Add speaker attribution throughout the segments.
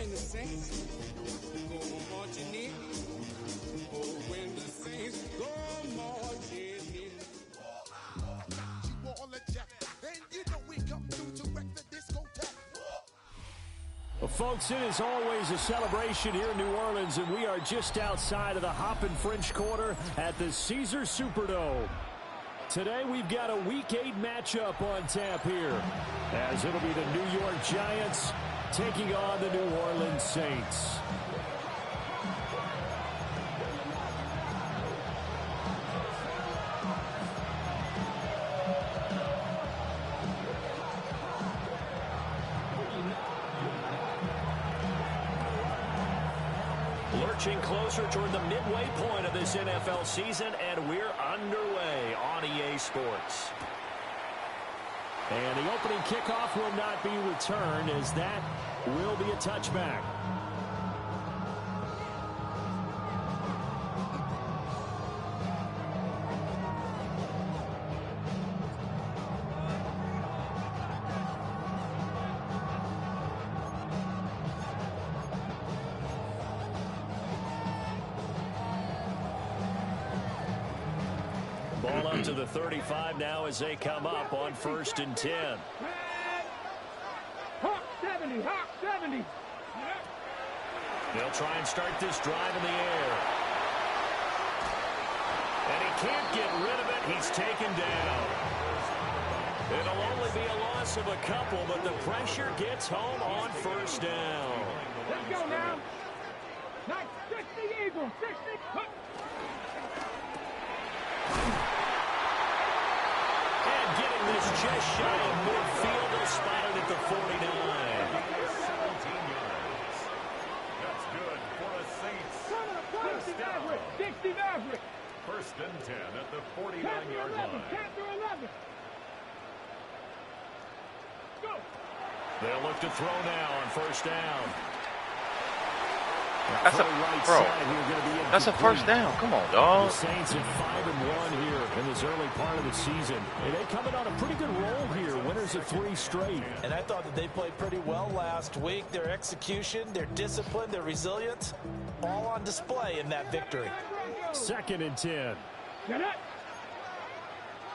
Speaker 1: when the Saints go marching in. Oh, when the Saints go marching in.
Speaker 2: You all a jack, and you know we come through to wreck the discotheque.
Speaker 3: Well, folks, it is always a celebration here in New Orleans, and we are just outside of the Hoppin' French Quarter at the Caesars Superdome. Today, we've got a Week 8 matchup on tap here, as it'll be the New York Giants taking on the New Orleans Saints. Lurching closer toward the midway point of this NFL season, and we're underway on EA Sports. And the opening kickoff will not be returned, as that will be a touchback. Ball up to the 35 now as they come up on 1st and 10.
Speaker 4: Hawk 70, Hawk 70.
Speaker 3: They'll try and start this drive in the air. And he can't get rid of it. He's taken down. It'll only be a loss of a couple, but the pressure gets home on 1st down.
Speaker 4: Let's go now. Nice, 60 Eagles, 60. Hook.
Speaker 3: Getting this just shy of midfield, they'll spot it at the 49.
Speaker 5: 17 yards. That's good for a Saints.
Speaker 4: 60 Maverick, 60 Maverick.
Speaker 5: 1st and 10 at the 49-yard line.
Speaker 4: Chapter 11. Go.
Speaker 3: They'll look to throw now on 1st down.
Speaker 6: That's a That's a 1st down. Come on, dog.
Speaker 3: The Saints at 5-1 here in this early part of the season. And they coming on a pretty good roll here. Winners of 3 straight.
Speaker 7: And I thought that they played pretty well last week. Their execution, their discipline, their resilience, all on display in that victory.
Speaker 3: 2nd and 10.
Speaker 4: Get up.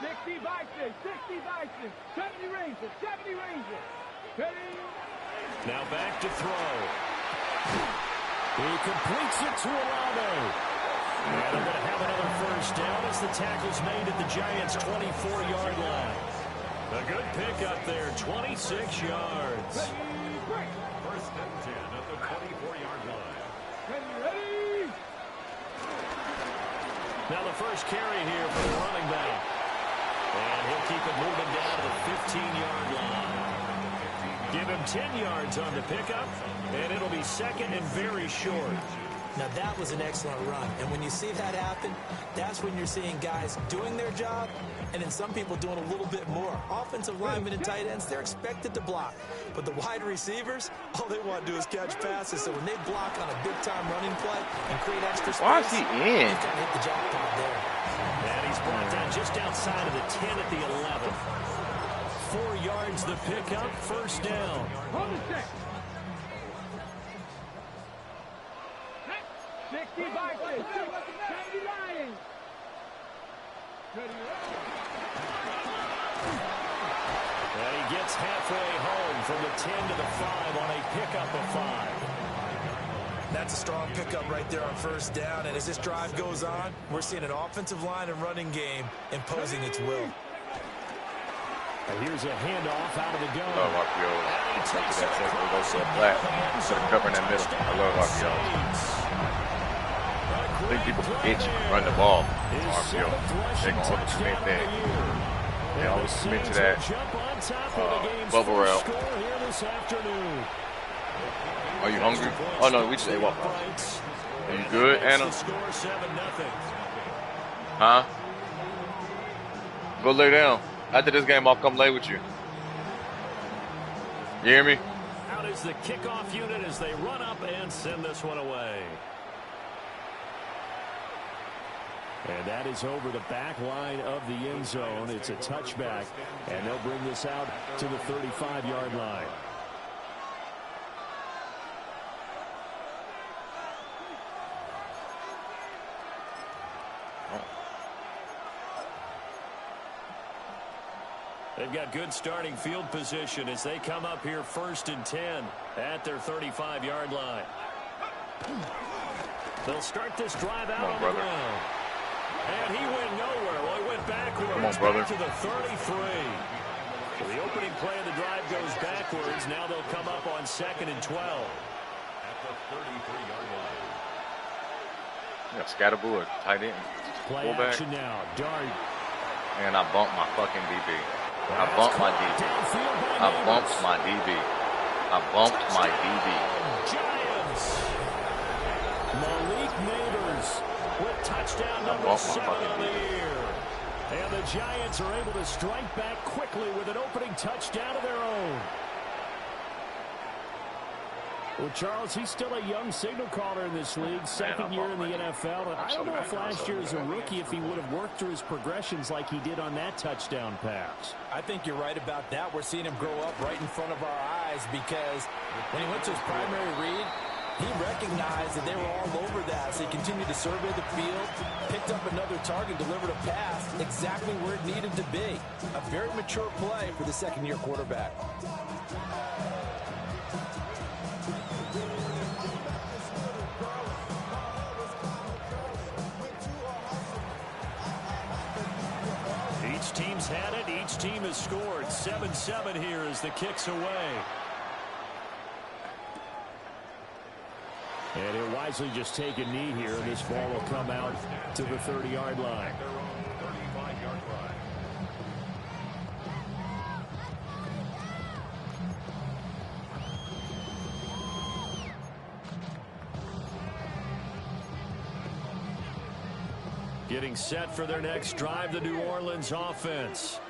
Speaker 4: 60 Vikings, 60 Vikings, 70 Rangers, 70 Rangers. Ready?
Speaker 3: Now back to throw. He completes it to Olave. And they're going to have another 1st down as the tackle's made at the Giants' 24-yard line. A good pickup there, 26 yards.
Speaker 5: 1st and 10 at the 24-yard line.
Speaker 4: Ready?
Speaker 3: Now the first carry here for the running back. And he'll keep it moving down to the 15-yard line. Give him 10 yards on the pickup, and it'll be 2nd and very short.
Speaker 7: Now that was an excellent run, and when you see that happen, that's when you're seeing guys doing their job, and then some people doing a little bit more. Offensive linemen and tight ends, they're expected to block, but the wide receivers, all they want to do is catch passes. So when they block on a big-time running play and create extra space,
Speaker 6: why is he in?
Speaker 7: He's got to hit the jackpot there.
Speaker 3: And he's brought down just outside of the 10 at the 11. 4 yards the pickup, 1st down.
Speaker 4: Hold the check. 60 Vikings, 70 Lions.
Speaker 3: And he gets halfway home from the 10 to the 5 on a pickup of 5.
Speaker 7: That's a strong pickup right there on 1st down, and as this drive goes on, we're seeing an offensive line and running game imposing its will.
Speaker 3: And here's a handoff out of the gun.
Speaker 6: I love RPOs. That second goes to a flat instead of covering that middle. I love RPOs. I think people forget you can run the ball on RPO. They're going to overcommit that. They always commit to that bubble route. Are you hungry? Oh, no, we just ate Waffle House. Are you good, Anna? Huh? Go lay down. After this game, I'll come lay with you. You hear me?
Speaker 3: Out is the kickoff unit as they run up and send this one away. And that is over the back line of the end zone. It's a touchback, and they'll bring this out to the 35-yard line. They've got good starting field position as they come up here 1st and 10 at their 35-yard line. They'll start this drive out on the ground. And he went nowhere. Well, he went backwards.
Speaker 6: Come on, brother.
Speaker 3: Back to the 33. So the opening play of the drive goes backwards. Now they'll come up on 2nd and 12.
Speaker 5: At the 33-yard line.
Speaker 6: Yeah, Scatterboo, tight end.
Speaker 3: Play
Speaker 6: Fullback.
Speaker 3: action now. Dart.
Speaker 6: And I bumped my fucking DB. I bumped my DB. I bumped my DB. I bumped my DB.
Speaker 3: Giants. Malik Neighbors with touchdown number 7 on the year. And the Giants are able to strike back quickly with an opening touchdown of their own. Well, Charles, he's still a young signal caller in this league, second year in the NFL. I don't know if last year as a rookie if he would have worked through his progressions like he did on that touchdown pass.
Speaker 7: I think you're right about that. We're seeing him grow up right in front of our eyes because when he went to his primary read, he recognized that they were all over that. So he continued to survey the field, picked up another target, delivered a pass exactly where it needed to be. A very mature play for the second-year quarterback.
Speaker 3: Each team's had it. Each team has scored. 7-7 here as the kick's away. And he'll wisely just take a knee here, and this ball will come out to the 30-yard line.
Speaker 5: Their own 35-yard line.
Speaker 3: Getting set for their next drive, the New Orleans offense.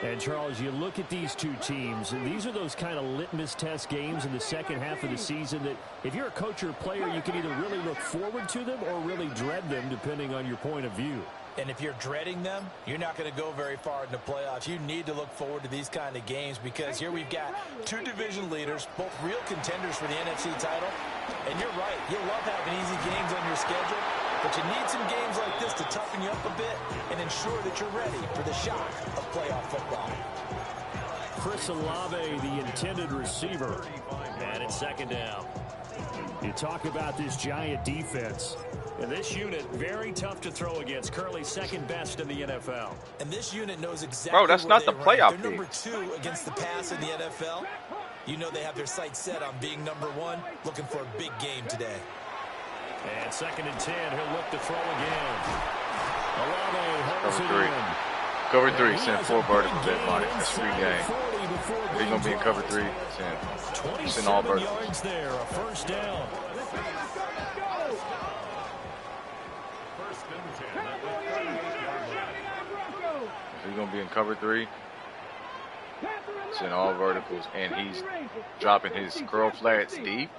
Speaker 3: And, Charles, you look at these two teams, and these are those kind of litmus test games in the second half of the season that if you're a coach or a player, you can either really look forward to them or really dread them, depending on your point of view.
Speaker 7: And if you're dreading them, you're not going to go very far in the playoffs. You need to look forward to these kind of games because here we've got two division leaders, both real contenders for the NFC title. And you're right, you love having easy games on your schedule, but you need some games like this to toughen you up a bit and ensure that you're ready for the shock of playoff football.
Speaker 3: Chris Olave, the intended receiver. And it's 2nd down. You talk about this Giant defense. And this unit, very tough to throw against. Currently 2nd best in the NFL.
Speaker 7: And this unit knows exactly
Speaker 6: Bro, that's not the playoff
Speaker 7: They're number 2 against the pass in the NFL. You know they have their sights set on being number 1, looking for a big game today.
Speaker 3: And 2nd and 10, he'll look to throw again. Olave holds it in.
Speaker 6: Cover 3, send 4 verticals at Monty. That's free game. If he's going to be in cover 3, send all verticals.
Speaker 3: Yards there, a 1st down.
Speaker 5: First and 10 at the 38-yard line.
Speaker 6: If he's going to be in cover 3, send all verticals. And he's dropping his curl flats deep.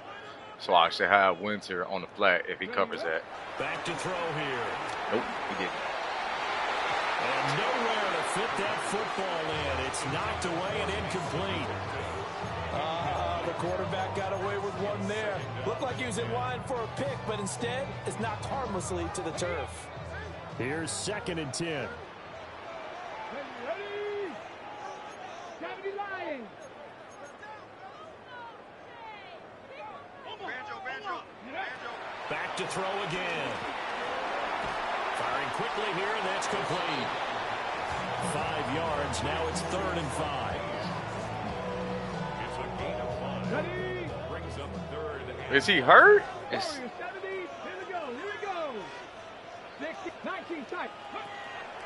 Speaker 6: So I should have Winter on the flat if he covers that.
Speaker 3: Back to throw here.
Speaker 6: Nope, he didn't.
Speaker 3: And nowhere to fit that football in. It's knocked away and incomplete.
Speaker 7: The quarterback got away with one there. Looked like he was in line for a pick, but instead it's knocked harmlessly to the turf.
Speaker 3: Here's 2nd and 10. Back to throw again. Firing quickly here, and that's complete. 5 yards. Now it's 3rd and 5.
Speaker 5: It's a gain of 5. Brings up 3rd and
Speaker 6: Is he hurt?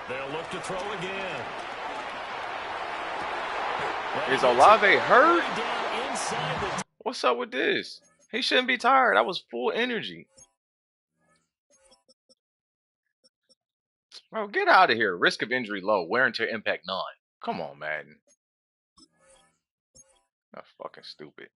Speaker 3: They'll look to throw again.
Speaker 6: Is Olave hurt? What's up with this? He shouldn't be tired. That was full energy. Bro, get out of here. Risk of injury low. Wear and tear impact none. Come on, Madden. That's fucking stupid.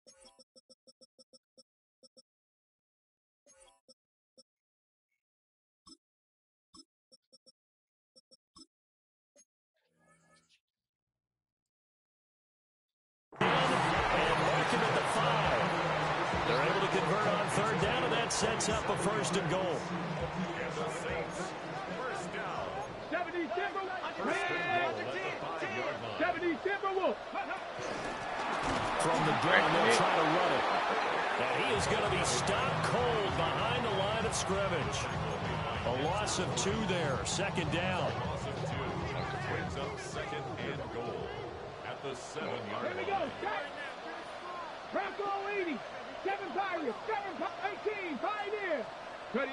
Speaker 3: They're able to convert on 3rd down, and that sets up a 1st and goal.
Speaker 5: the Saints. First down.
Speaker 4: 70 Timberwolves. 70 Timberwolves.
Speaker 3: From the gun, they'll try to run it. And he is going to be stopped cold behind the line of scrimmage. A loss of 2 there. Second down.
Speaker 5: Loss of 2. Brings up second and goal at the 7-yard
Speaker 4: Here we
Speaker 5: line.
Speaker 4: go. Bronco 80. 7 Pirates. 18. Pioneer. Ready.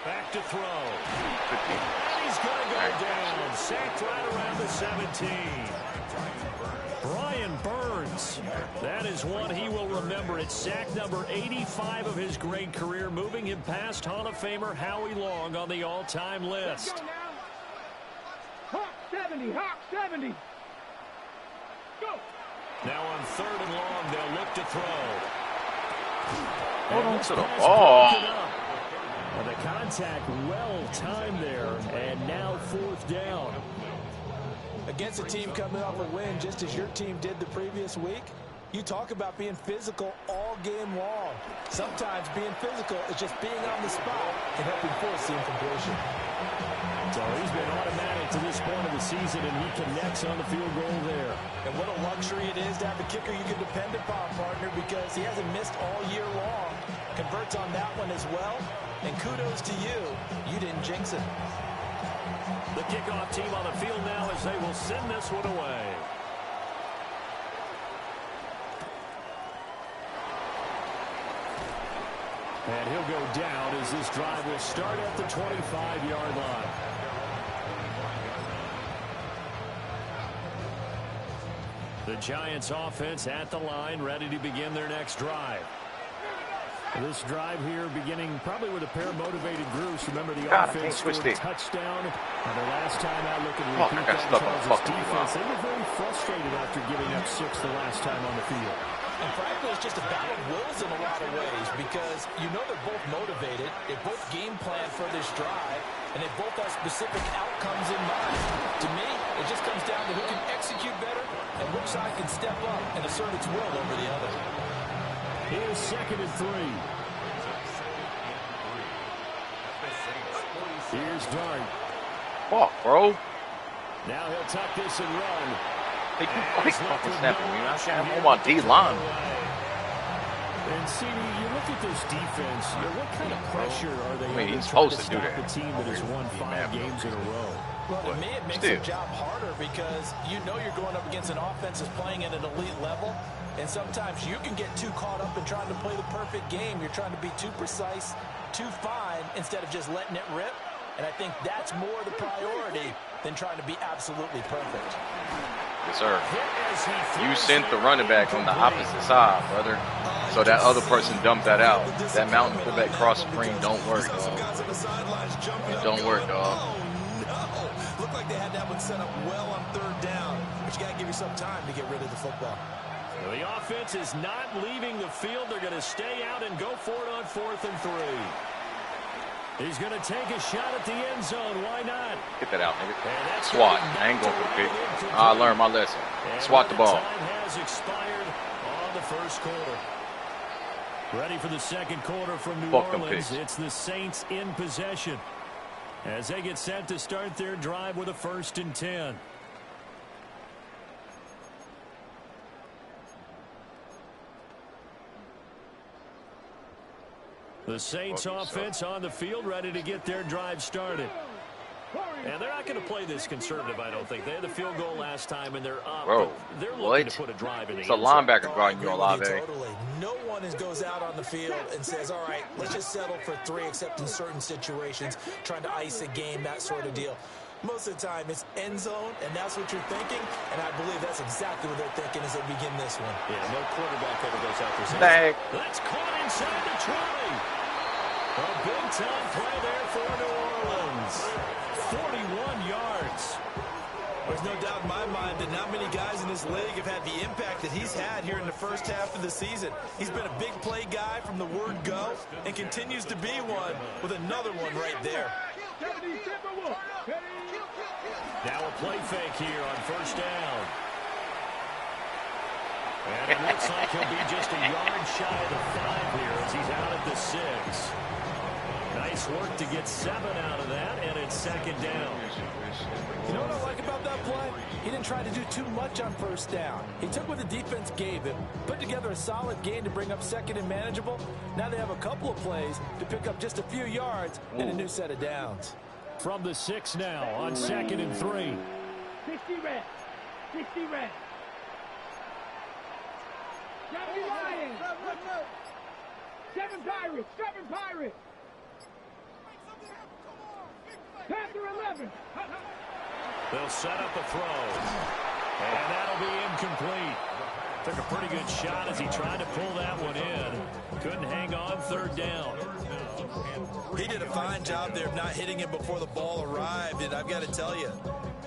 Speaker 3: Back to throw. And he's going to go down. Sacked right around the 17. Brian Burns. That is one he will remember. It's sack number 85 of his great career, moving him past Hall of Famer Howie Long on the all-time
Speaker 4: Let's
Speaker 3: list.
Speaker 4: go now. Hawk 70. Hawk 70. Go.
Speaker 3: Now on 3rd and long, they'll look to throw.
Speaker 6: Hold on to the
Speaker 3: Pass
Speaker 6: ball.
Speaker 3: broken up. And the contact well timed there, and now 4th down.
Speaker 7: Against a team coming off a win just as your team did the previous week, you talk about being physical all game long. Sometimes being physical is just being on the spot and helping force the incompletion.
Speaker 3: So he's been automatic to this point of the season, and he connects on the field goal there.
Speaker 7: And what a luxury it is to have a kicker you can depend upon, partner, because he hasn't missed all year long. Converts on that one as well. And kudos to you. You didn't jinx it.
Speaker 3: The kickoff team on the field now as they will send this one away. And he'll go down as this drive will start at the 25-yard line. The Giants offense at the line, ready to begin their next drive. This drive here beginning probably with a pair of motivated groups. Remember the offense scored a touchdown. And the last time I look at repeat that Chargers defense, they were very frustrated after giving up 6 the last time on the field.
Speaker 7: And frankly, it's just a battle of wills in a lot of ways because you know they're both motivated. They both game plan for this drive, and they both have specific outcomes in mind. To me, it just comes down to who can execute better and which side can step up and assert its will over the other.
Speaker 3: Here's 2nd and 3. Here's Dart.
Speaker 6: Fuck, bro.
Speaker 3: Now he'll tuck this and run.
Speaker 6: Hey, you fucking snapping me. I can't have on my D-line.
Speaker 3: And CD, you look at this defense, what kind of pressure are they under
Speaker 6: he's
Speaker 3: trying
Speaker 6: supposed to do
Speaker 3: stop
Speaker 6: that.
Speaker 3: a team that has won 5 games in a row?
Speaker 7: Well, to me, it makes the job harder because you know you're going up against an offense that's playing at an elite level, and sometimes you can get too caught up in trying to play the perfect game. You're trying to be too precise, too fine, instead of just letting it rip. And I think that's more the priority than trying to be absolutely perfect.
Speaker 6: Yes, sir. You sent the running back on the opposite side, brother. So that other person dumped that out. That mountain fullback cross screen don't work, dog. It don't work, dog.
Speaker 7: Looked like they had that one set up well on 3rd down, but you got to give yourself time to get rid of the football.
Speaker 3: Well, the offense is not leaving the field. They're going to stay out and go for it on 4th and 3. He's going to take a shot at the end zone. Why not?
Speaker 6: Get that out, nigga. Swat. I ain't going for the pick. I learned my lesson. Swat the ball.
Speaker 3: Time has expired on the 1st quarter. Ready for the 2nd quarter from New Orleans. It's the Saints in possession as they get set to start their drive with a 1st and 10. The Saints offense on the field, ready to get their drive started. And they're not going to play this conservative, I don't think. They had the field goal last time, and they're up.
Speaker 6: Bro,
Speaker 3: they're looking to put a drive in the
Speaker 6: end zone. It's a linebacker guarding you, Olave.
Speaker 7: Totally. No one goes out on the field and says, all right, let's just settle for 3, except in certain situations, trying to ice a game, that sort of deal. Most of the time, it's end zone, and that's what you're thinking. And I believe that's exactly what they're thinking as they begin this one.
Speaker 3: Yeah, no quarterback ever goes out there. That's caught inside the 20. A big-time play there for New Orleans. 41 yards.
Speaker 7: There's no doubt in my mind that not many guys in this league have had the impact that he's had here in the first half of the season. He's been a big play guy from the word go and continues to be one with another one right there.
Speaker 3: Now a play fake here on 1st down. And it looks like he'll be just a yard shy of the 5 here as he's out at the 6. Now Nice work to get 7 out of that, and it's second down.
Speaker 7: You know what I like about that play? He didn't try to do too much on first down. He took what the defense gave him, put together a solid gain to bring up second and manageable. Now they have a couple of plays to pick up just a few yards and a new set of downs.
Speaker 3: From the 6 now on 2nd and 3.
Speaker 4: 60 red. 60 red. 70 Lions. 7 Pirates. 7 Pirates. Panther 11.
Speaker 3: They'll set up a throw. And that'll be incomplete. Took a pretty good shot as he tried to pull that one in. Couldn't hang on, 3rd down.
Speaker 7: He did a fine job there of not hitting it before the ball arrived, and I've got to tell you,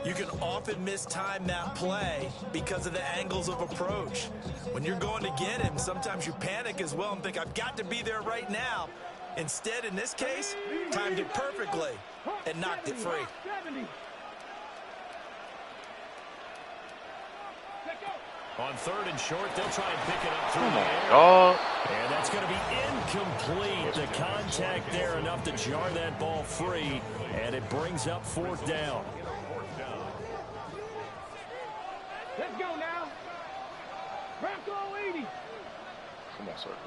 Speaker 7: you can often mistime that play because of the angles of approach. When you're going to get him, sometimes you panic as well and think, I've got to be there right now. Instead, in this case, timed it perfectly and knocked it free.
Speaker 4: 70.
Speaker 3: On 3rd and short, they'll try and pick it up through the air.
Speaker 6: Oh.
Speaker 3: And that's going to be incomplete. The contact there enough to jar that ball free, and it brings up 4th down.
Speaker 4: Let's go now. Bronco 80.
Speaker 6: Come on, circle.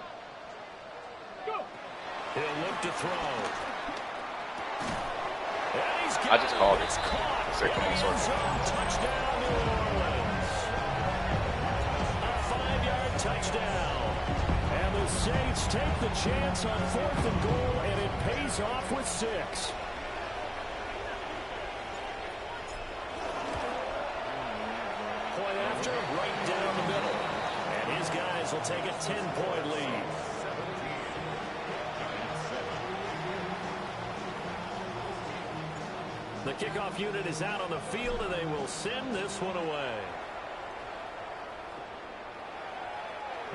Speaker 4: Go.
Speaker 3: He'll look to throw. And he's
Speaker 6: I just called it.
Speaker 3: It's caught.
Speaker 6: Say, come on, circle.
Speaker 3: Touchdown, New Orleans. A 5-yard touchdown. And the Saints take the chance on 4th and goal, and it pays off with 6. Point after, right down the middle. And his guys will take a 10-point lead. The kickoff unit is out on the field, and they will send this one away.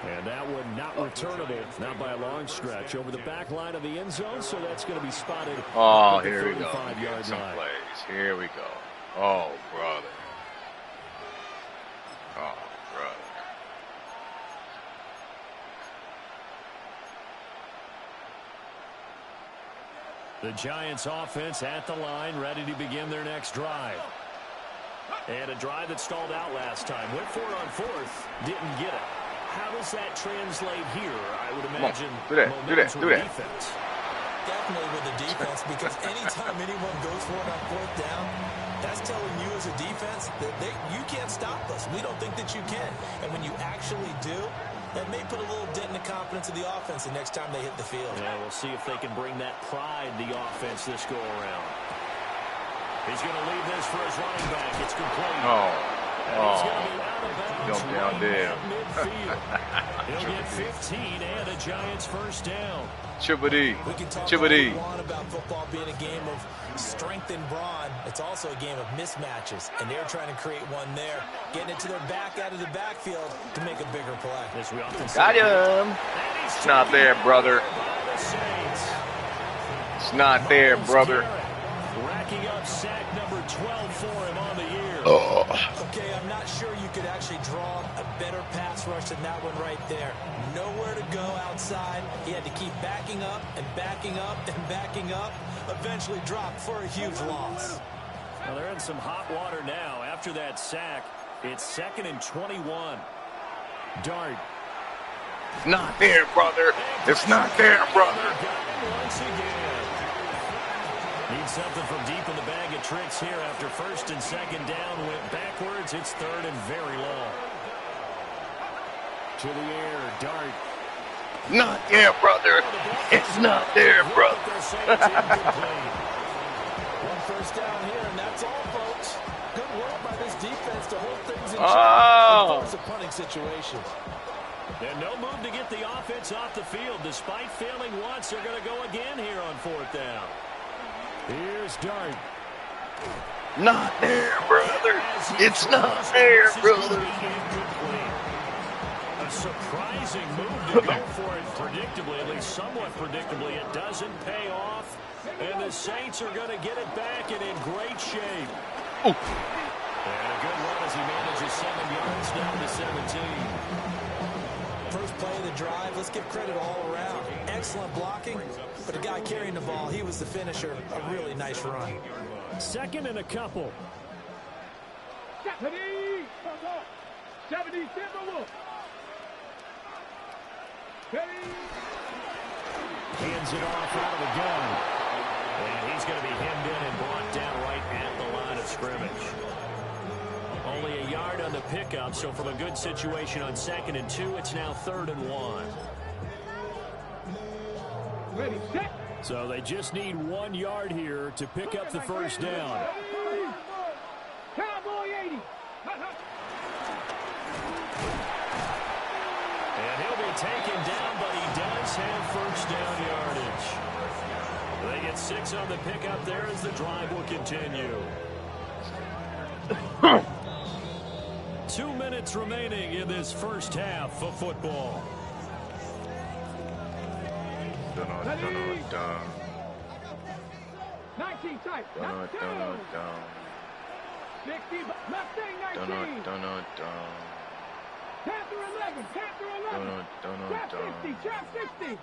Speaker 3: And that one not returnable, not by a long stretch, over the back line of the end zone, so that's going to be spotted.
Speaker 6: Oh, here we go.
Speaker 3: 35-yard
Speaker 6: Some
Speaker 3: line.
Speaker 6: plays. Here we go. Oh, brother. Oh, brother.
Speaker 3: The Giants offense at the line, ready to begin their next drive. And a drive that stalled out last time. Went for it on 4th, didn't get it. How does that translate here? I would imagine
Speaker 6: do that.
Speaker 3: defense.
Speaker 7: Definitely with the defense, because anytime anyone goes for it on 4th down, that's telling you as a defense that you can't stop us. We don't think that you can. And when you actually do, that may put a little dent in the confidence of the offense the next time they hit the field.
Speaker 3: Yeah, we'll see if they can bring that pride, the offense, this go around. He's going to leave this for his running back. It's complete. And he's going to be out of bounds
Speaker 6: Jump down there.
Speaker 3: midfield. He'll get 15 and a Giants first down.
Speaker 6: Chibbity.
Speaker 7: We can talk all
Speaker 6: Chibbity.
Speaker 7: we want about football being a game of strength and brawn. It's also a game of mismatches, and they're trying to create one there, getting it to their back out of the backfield to make a bigger play.
Speaker 3: As we often say,
Speaker 6: Got him. It's not there, brother.
Speaker 3: by the Saints.
Speaker 6: It's not there, brother.
Speaker 3: Racking up sack number 12 for him on the year.
Speaker 7: Okay, I'm not sure you could actually draw a better pass rush than that one right there. Nowhere to go outside. He had to keep backing up and backing up and backing up. Eventually dropped for a huge loss.
Speaker 3: Well, they're in some hot water now. After that sack, it's 2nd and 21. Dart.
Speaker 6: It's not there, brother. It's not there, brother.
Speaker 3: Once again. Need something from deep in the bag of tricks here after 1st and 2nd down. Went backwards. It's 3rd and very long. To the air, Dart.
Speaker 6: Not there, brother. It's not there, brother.
Speaker 7: One first down here, and that's all, folks. Good work by this defense to hold things in check
Speaker 6: Oh.
Speaker 7: and force a punting situation.
Speaker 3: And no move to get the offense off the field. Despite failing once, they're going to go again here on 4th down. Here's Dart.
Speaker 6: Not there, brother. It's not there, brother.
Speaker 3: A surprising move to go for it predictably, at least somewhat predictably. It doesn't pay off, and the Saints are going to get it back and in great shape.
Speaker 6: Ooh.
Speaker 3: And a good run as he manages 7 yards down to 17.
Speaker 7: first play of the drive. Let's give credit all around. Excellent blocking, but the guy carrying the ball, he was the finisher. A really nice run.
Speaker 3: 2nd and a couple.
Speaker 4: 70. 70, Timberwolves.
Speaker 3: Hands it off out of the gun. And he's going to be hemmed in and brought down right at the line of scrimmage. Only a yard on the pickup, so from a good situation on 2nd and 2, it's now 3rd and 1.
Speaker 4: Ready, set.
Speaker 3: So they just need 1 yard here to pick up the first down.
Speaker 4: Cowboy 80.
Speaker 3: And he'll be taken down, but he does have first down yardage. They get 6 on the pickup there as the drive will continue. 2 minutes remaining in this first half of football.
Speaker 4: 19 tight. 60, Mustang 19. Panther 11, Panther 11. Trap 60, Trap 60.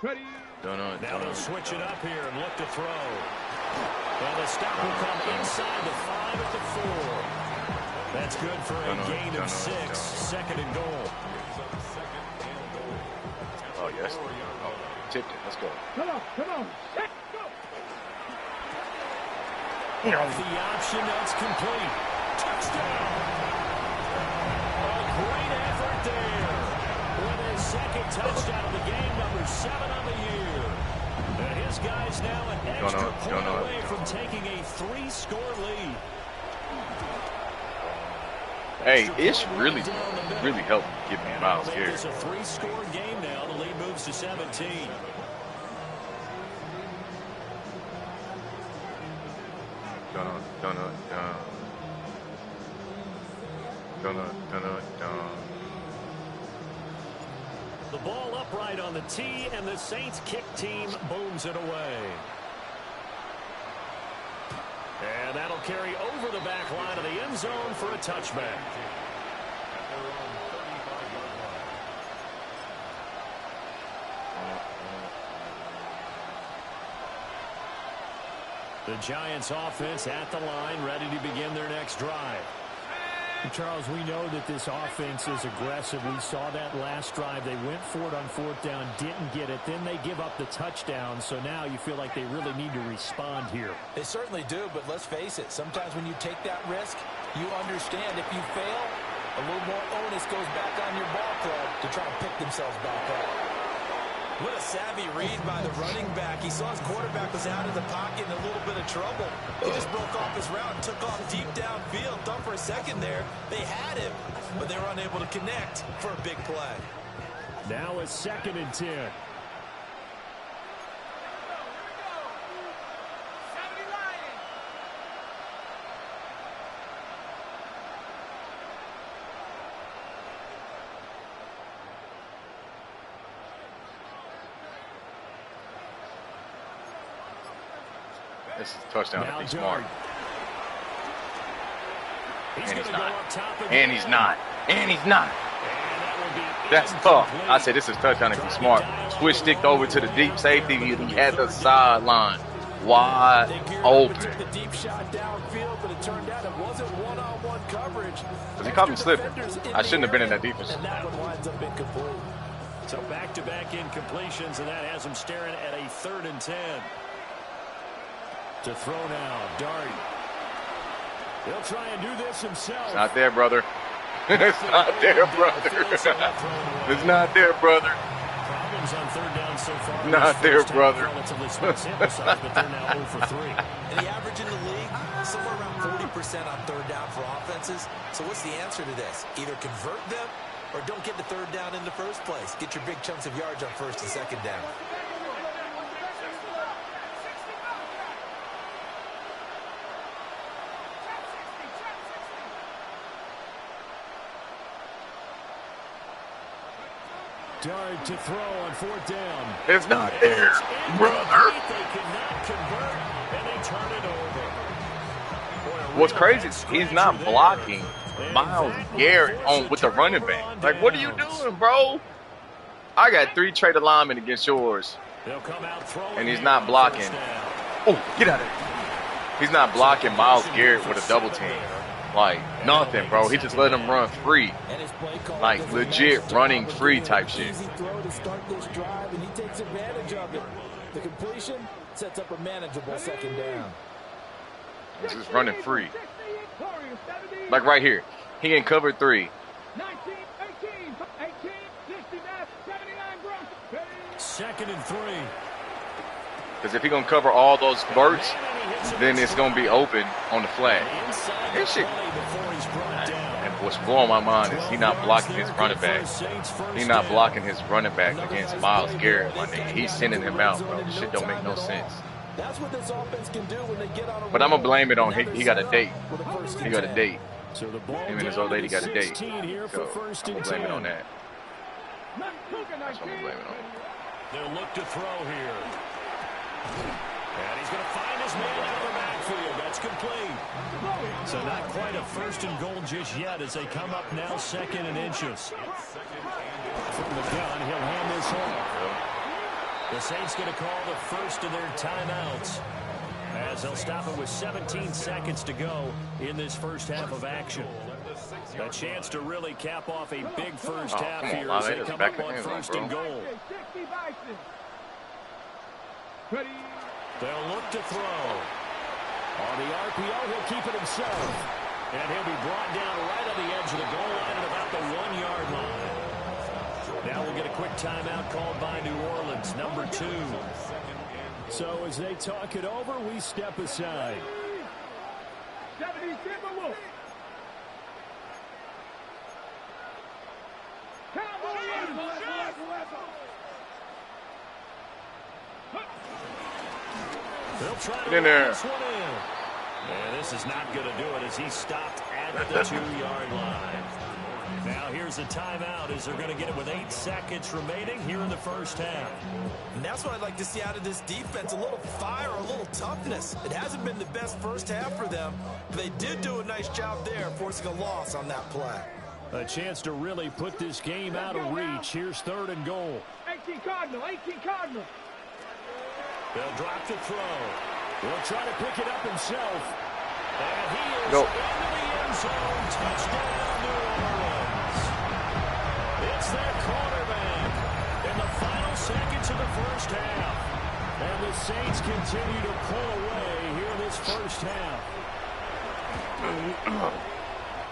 Speaker 4: Ready.
Speaker 3: Now they'll switch it up here and look to throw. And the stop will come inside the 5 at the 4. That's good for a gain of 6. 2nd and goal.
Speaker 6: Oh, yes. Oh, tipped it. Let's go.
Speaker 4: Come on. Set, go.
Speaker 3: The option, that's complete. Touchdown. A great effort there. With his 2nd touchdown of the game, number 7 on the year. And his guys now an extra point away from taking a 3-score lead.
Speaker 6: Hey, it's really helped give me Miles here.
Speaker 3: It's a 3-score game now. The lead moves to 17. The ball upright on the tee, and the Saints kick team booms it away. And that'll carry over the back line of the end zone for a touchback. The Giants offense at the line, ready to begin their next drive.
Speaker 8: Charles, we know that this offense is aggressive. We saw that last drive. They went for it on 4th down, didn't get it. Then they give up the touchdown. So now you feel like they really need to respond here.
Speaker 7: They certainly do, but let's face it. Sometimes when you take that risk, you understand if you fail, a little more onus goes back on your ball club to try and pick themselves back up. What a savvy read by the running back. He saw his quarterback was out of the pocket in a little bit of trouble. He just broke off his route and took off deep downfield. Thought for a second there they had him, but they were unable to connect for a big play.
Speaker 3: Now a 2nd and 10.
Speaker 6: This is a touchdown to be smart.
Speaker 3: And he's not.
Speaker 6: And he's not. And he's not. That's tough. I said this is a touchdown to be smart. Switch sticked over to the deep safety. He had the sideline wide open.
Speaker 7: The deep shot downfield, but it turned out it wasn't one-on-one coverage.
Speaker 6: Because he caught me slipping. I shouldn't have been in that defense.
Speaker 7: And that one winds up incomplete.
Speaker 3: So back-to-back incompletions, and that has him staring at a 3rd and 10. To throw now, Dart. He'll try and do this himself.
Speaker 6: It's not there, brother. It's not there, brother. It's not there, brother.
Speaker 3: Problems on 3rd down so far.
Speaker 6: Not there, brother.
Speaker 3: Relatively small sample size, but they're now 0 for 3.
Speaker 7: And the average in the league, somewhere around 40% on 3rd down for offenses. So what's the answer to this? Either convert them or don't get the 3rd down in the first place. Get your big chunks of yards on 1st and 2nd down.
Speaker 3: Dart to throw on 4th down.
Speaker 6: It's not there, brother.
Speaker 3: They cannot convert, and they turn it over.
Speaker 6: What's crazy is he's not blocking Miles Garrett on with the running back. Like, what are you doing, bro? I got 3 traded linemen against yours, and he's not blocking. Oh, get out of there. He's not blocking Miles Garrett with a double team. Like, nothing, bro. He just let him run free. Like, legit running free type shit.
Speaker 7: Easy throw to start this drive, and he takes advantage of it. The completion sets up a manageable second down.
Speaker 6: He's just running free. Like right here. He in cover 3.
Speaker 8: 2nd and 3.
Speaker 6: Because if he gonna cover all those verts, then it's gonna be open on the flag. This shit. And what's blowing my mind is he not blocking his running back. He not blocking his running back against Miles Garrett, my nigga. He's sending him out, bro. This shit don't make no sense. But I'm gonna blame it on he got a date. He got a date. Him and his old lady got a date. So I'm gonna blame it on that. That's what I'm gonna blame it on.
Speaker 8: They'll look to throw here. And he's going to find his man out of the backfield. That's complete. So not quite a 1st and goal just yet as they come up now 2nd and inches. From the gun, he'll hand this off. The Saints going to call the first of their timeouts as they'll stop it with 17 seconds to go in this first half of action. A chance to really cap off a big first half here as they come up on 1st and goal. They'll look to throw. On the RPO, he'll keep it himself. And he'll be brought down right on the edge of the goal line at about the 1-yard line. Now we'll get a quick timeout called by New Orleans, number 2.
Speaker 3: So as they talk it over, we step aside.
Speaker 8: They'll try to
Speaker 6: get in there.
Speaker 8: This one in. And this is not going to do it as he stopped at the 2-yard line. Now here's a timeout as they're going to get it with 8 seconds remaining here in the first half.
Speaker 7: And that's what I'd like to see out of this defense, a little fire, a little toughness. It hasn't been the best first half for them, but they did do a nice job there forcing a loss on that play.
Speaker 3: A chance to really put this game out of reach. Here's 3rd and goal.
Speaker 4: 18 Cardinal, 18 Cardinal.
Speaker 8: They'll drop to throw.
Speaker 3: He'll try to pick it up himself.
Speaker 8: And he is into the end zone. Touchdown, New Orleans. It's their quarterback in the final seconds of the first half. And the Saints continue to pull away here in this first half.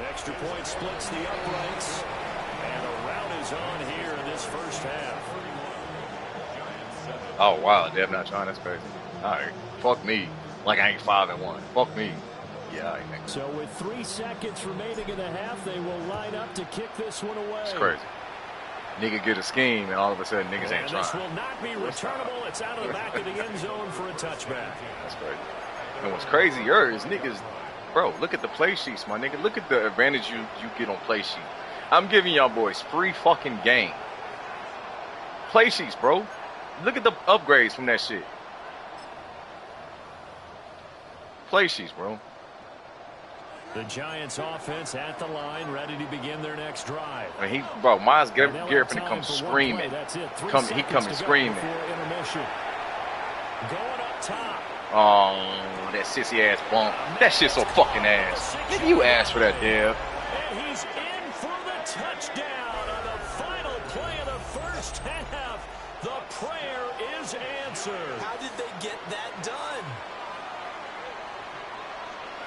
Speaker 8: Extra point splits the uprights. And a rout is on here in this first half.
Speaker 6: Oh, wow. Dev not trying. That's crazy. All right. Fuck me. Like I ain't 5-1. Fuck me. Yeah, I think.
Speaker 3: So with 3 seconds remaining in the half, they will line up to kick this one away.
Speaker 6: It's crazy. Nigga get a scheme, and all of a sudden niggas ain't trying.
Speaker 8: This will not be returnable. It's out of the back of the end zone for a touchback.
Speaker 6: That's crazy. And what's crazier is niggas, bro, look at the play sheets, my nigga. Look at the advantage you get on play sheet. I'm giving y'all boys free fucking game. Play sheets, bro. Look at the upgrades from that shit. Play sheets, bro.
Speaker 8: The Giants offense at the line, ready to begin their next drive.
Speaker 6: I mean, Miles Garrett finna come screaming. He coming screaming.
Speaker 8: Going up top.
Speaker 6: Oh, that sissy ass bump. That shit so fucking ass. Nigga, you asked for that, Dev.
Speaker 8: And he's in for the touchdown on the final play of the first half. The prayer is answered.
Speaker 7: How did they get that done?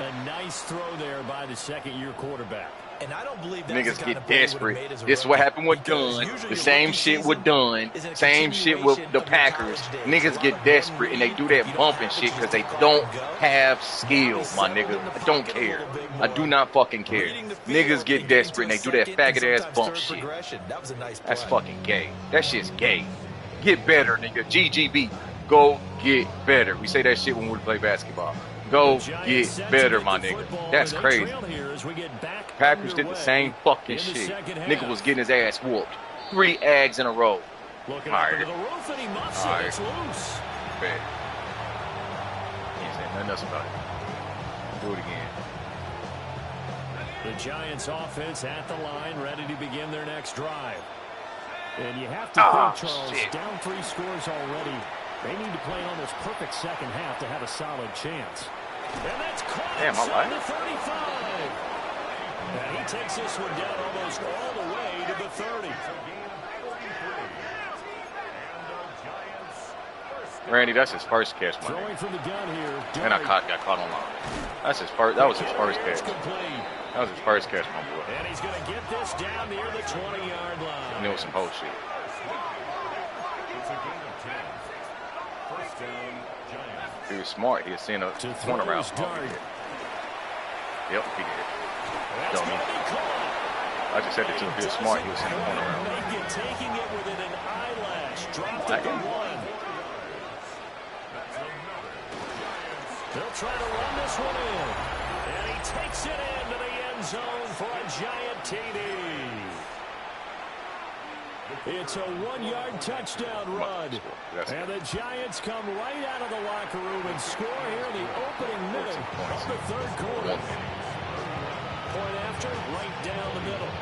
Speaker 3: A nice throw there by the second-year quarterback.
Speaker 7: And I don't believe that
Speaker 6: niggas get desperate. This is what happened with Dunn. The same shit with Dunn. Same shit with the Packers. Niggas get desperate and they do that bumping shit because they don't have skill, my nigga. I don't care. I do not fucking care. Niggas get desperate and they do that faggot ass bump shit. That's fucking gay. That shit's gay. Get better, nigga. GGB. Go get better. We say that shit when we play basketball. Go get better, my nigga. That's crazy. Packers did the same fucking shit. Nigga was getting his ass whooped. 3 ags in a row. Alright. Alright. Bet. He ain't saying nothing else about it. Do it again.
Speaker 3: The Giants offense at the line, ready to begin their next drive. And you have to think, Charles, down 3 scores already. They need to play an almost perfect second half to have a solid chance. And that's caught inside the 35. And he takes this one down almost all the way to the 30.
Speaker 6: Randy, that's his first catch, man.
Speaker 3: Throwing from the gun here.
Speaker 6: And got caught on line. That's his first. That was his first catch. That was his first catch, my boy.
Speaker 3: And he's going to get this down near the 20-yard line.
Speaker 6: And it was some whole shit. He was smart. He was seeing a corner route. Yep, he did. I just said it too. He was smart. He was seeing a corner route.
Speaker 3: Taking it within an eyelash. Dropped it to 1. They'll try to run this one in. And he takes it into the end zone for a Giant TD. It's a 1-yard touchdown run. And the Giants come right out of the locker room and score here in the opening minute of the 3rd quarter. Point after, right down the middle.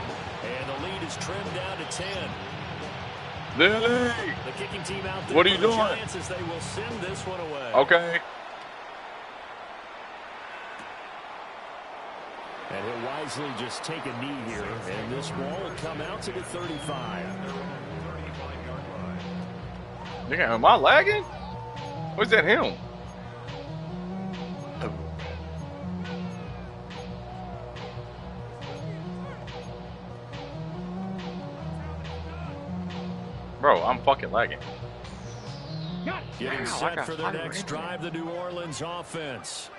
Speaker 3: And the lead is trimmed down to 10.
Speaker 6: Lily!
Speaker 3: The kicking team out there.
Speaker 6: What are you doing?
Speaker 3: Giants as they will send this one away.
Speaker 6: Okay.
Speaker 3: And he'll wisely just take a knee here. And this ball will come out to the 35.
Speaker 6: Nigga, am I lagging? Was that him? Bro, I'm fucking lagging.
Speaker 3: Getting set for their next drive, the New Orleans offense.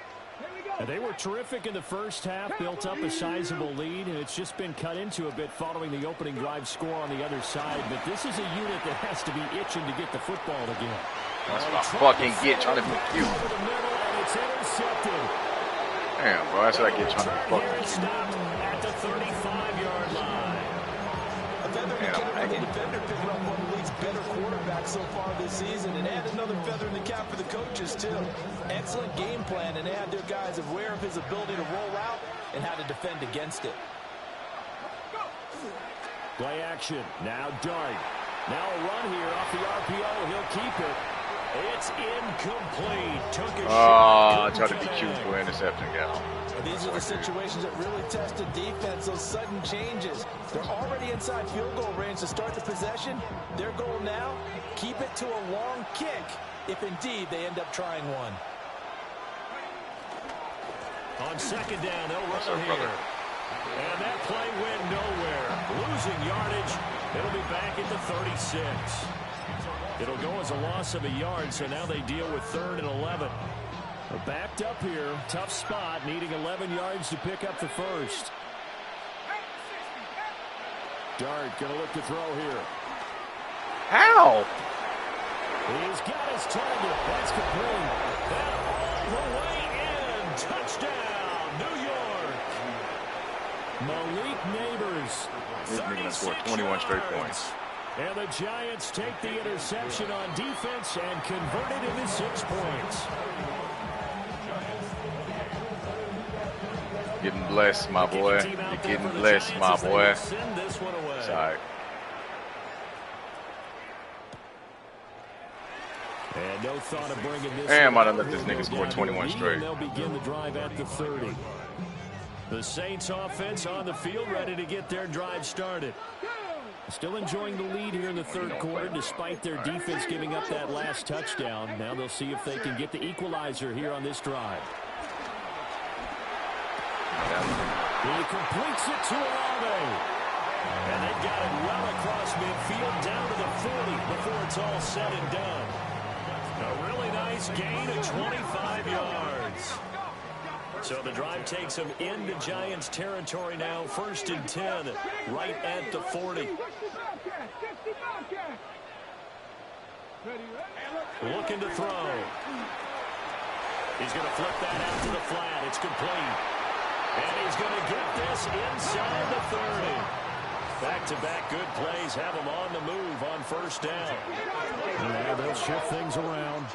Speaker 3: And they were terrific in the first half, built up a sizable lead, and it's just been cut into a bit following the opening drive score on the other side. But this is a unit that has to be itching to get the football again.
Speaker 6: That's what I fucking get, trying to be cute. Damn, bro, that's what I get, trying to be fucking cute.
Speaker 3: At the 35-yard line.
Speaker 7: The defender picking up one of the league's better quarterbacks so far this season, and add another feather in the cap for the coaches too. Excellent game plan, and they had their guys aware of his ability to roll out and how to defend against it.
Speaker 3: Play action. Now Dart. Now a run here off the RPO. He'll keep it. It's incomplete. Took a shot.
Speaker 6: I tried to be cute for interception, gal.
Speaker 7: These are the situations that really test the defense, those sudden changes. They're already inside field goal range to start the possession. Their goal now, keep it to a long kick, if indeed they end up trying one.
Speaker 3: On second down, they'll run here. And that play went nowhere. Losing yardage. It'll be back at the 36. It'll go as a loss of a yard, so now they deal with 3rd and 11. They're backed up here. Tough spot, needing 11 yards to pick up the first. Dart going to look to throw here.
Speaker 6: How?
Speaker 3: He's got his target. That's complete. And all the way in. Touchdown, New York. Malik Neighbors.
Speaker 6: This nigga scored 21 straight points.
Speaker 3: And the Giants take the interception on defense and convert it into 6 points.
Speaker 6: Getting blessed, my boy. You're getting blessed, my boy. It's all right.
Speaker 3: And no thought of bringing this.
Speaker 6: Damn, I done let this nigga score 21 straight.
Speaker 3: They'll begin the drive at the 30. The Saints offense on the field, ready to get their drive started. Still enjoying the lead here in the 3rd quarter, despite their defense giving up that last touchdown. Now they'll see if they can get the equalizer here on this drive. He completes it to Olave. And they've got it well across midfield down to the 40 before it's all said and done. A really nice gain of 25 yards. So the drive takes them into Giants territory now. 1st and 10, right at the 40. Looking to throw. He's going to flip that out to the flat. It's complete. And he's going to get this inside the 30. Back-to-back good plays have him on the move on 1st down. Yeah, they'll shift things around.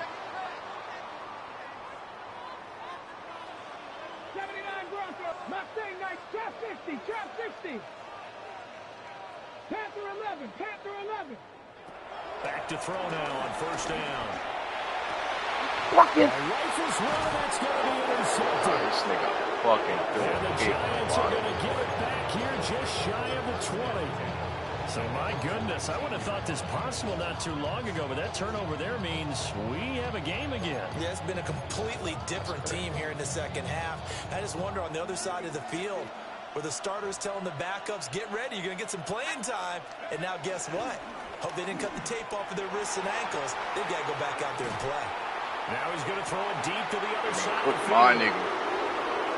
Speaker 4: 50. Panther 11. Panther 11.
Speaker 3: Back to throw now on first down.
Speaker 6: Fucking.
Speaker 3: Rifles run, that's going to be intercepted.
Speaker 6: This nigga fucking good.
Speaker 3: And the Giants are going to get it back here just shy of the 20. So, my goodness, I wouldn't have thought this possible not too long ago, but that turnover there means we have a game again.
Speaker 7: Yeah, it's been a completely different team here in the second half. I just wonder on the other side of the field where the starters telling the backups, get ready, you're going to get some playing time. And now guess what? Hope they didn't cut the tape off of their wrists and ankles. They've got to go back out there and play.
Speaker 3: Now he's going to throw it deep to the other side.
Speaker 6: Put my nigga.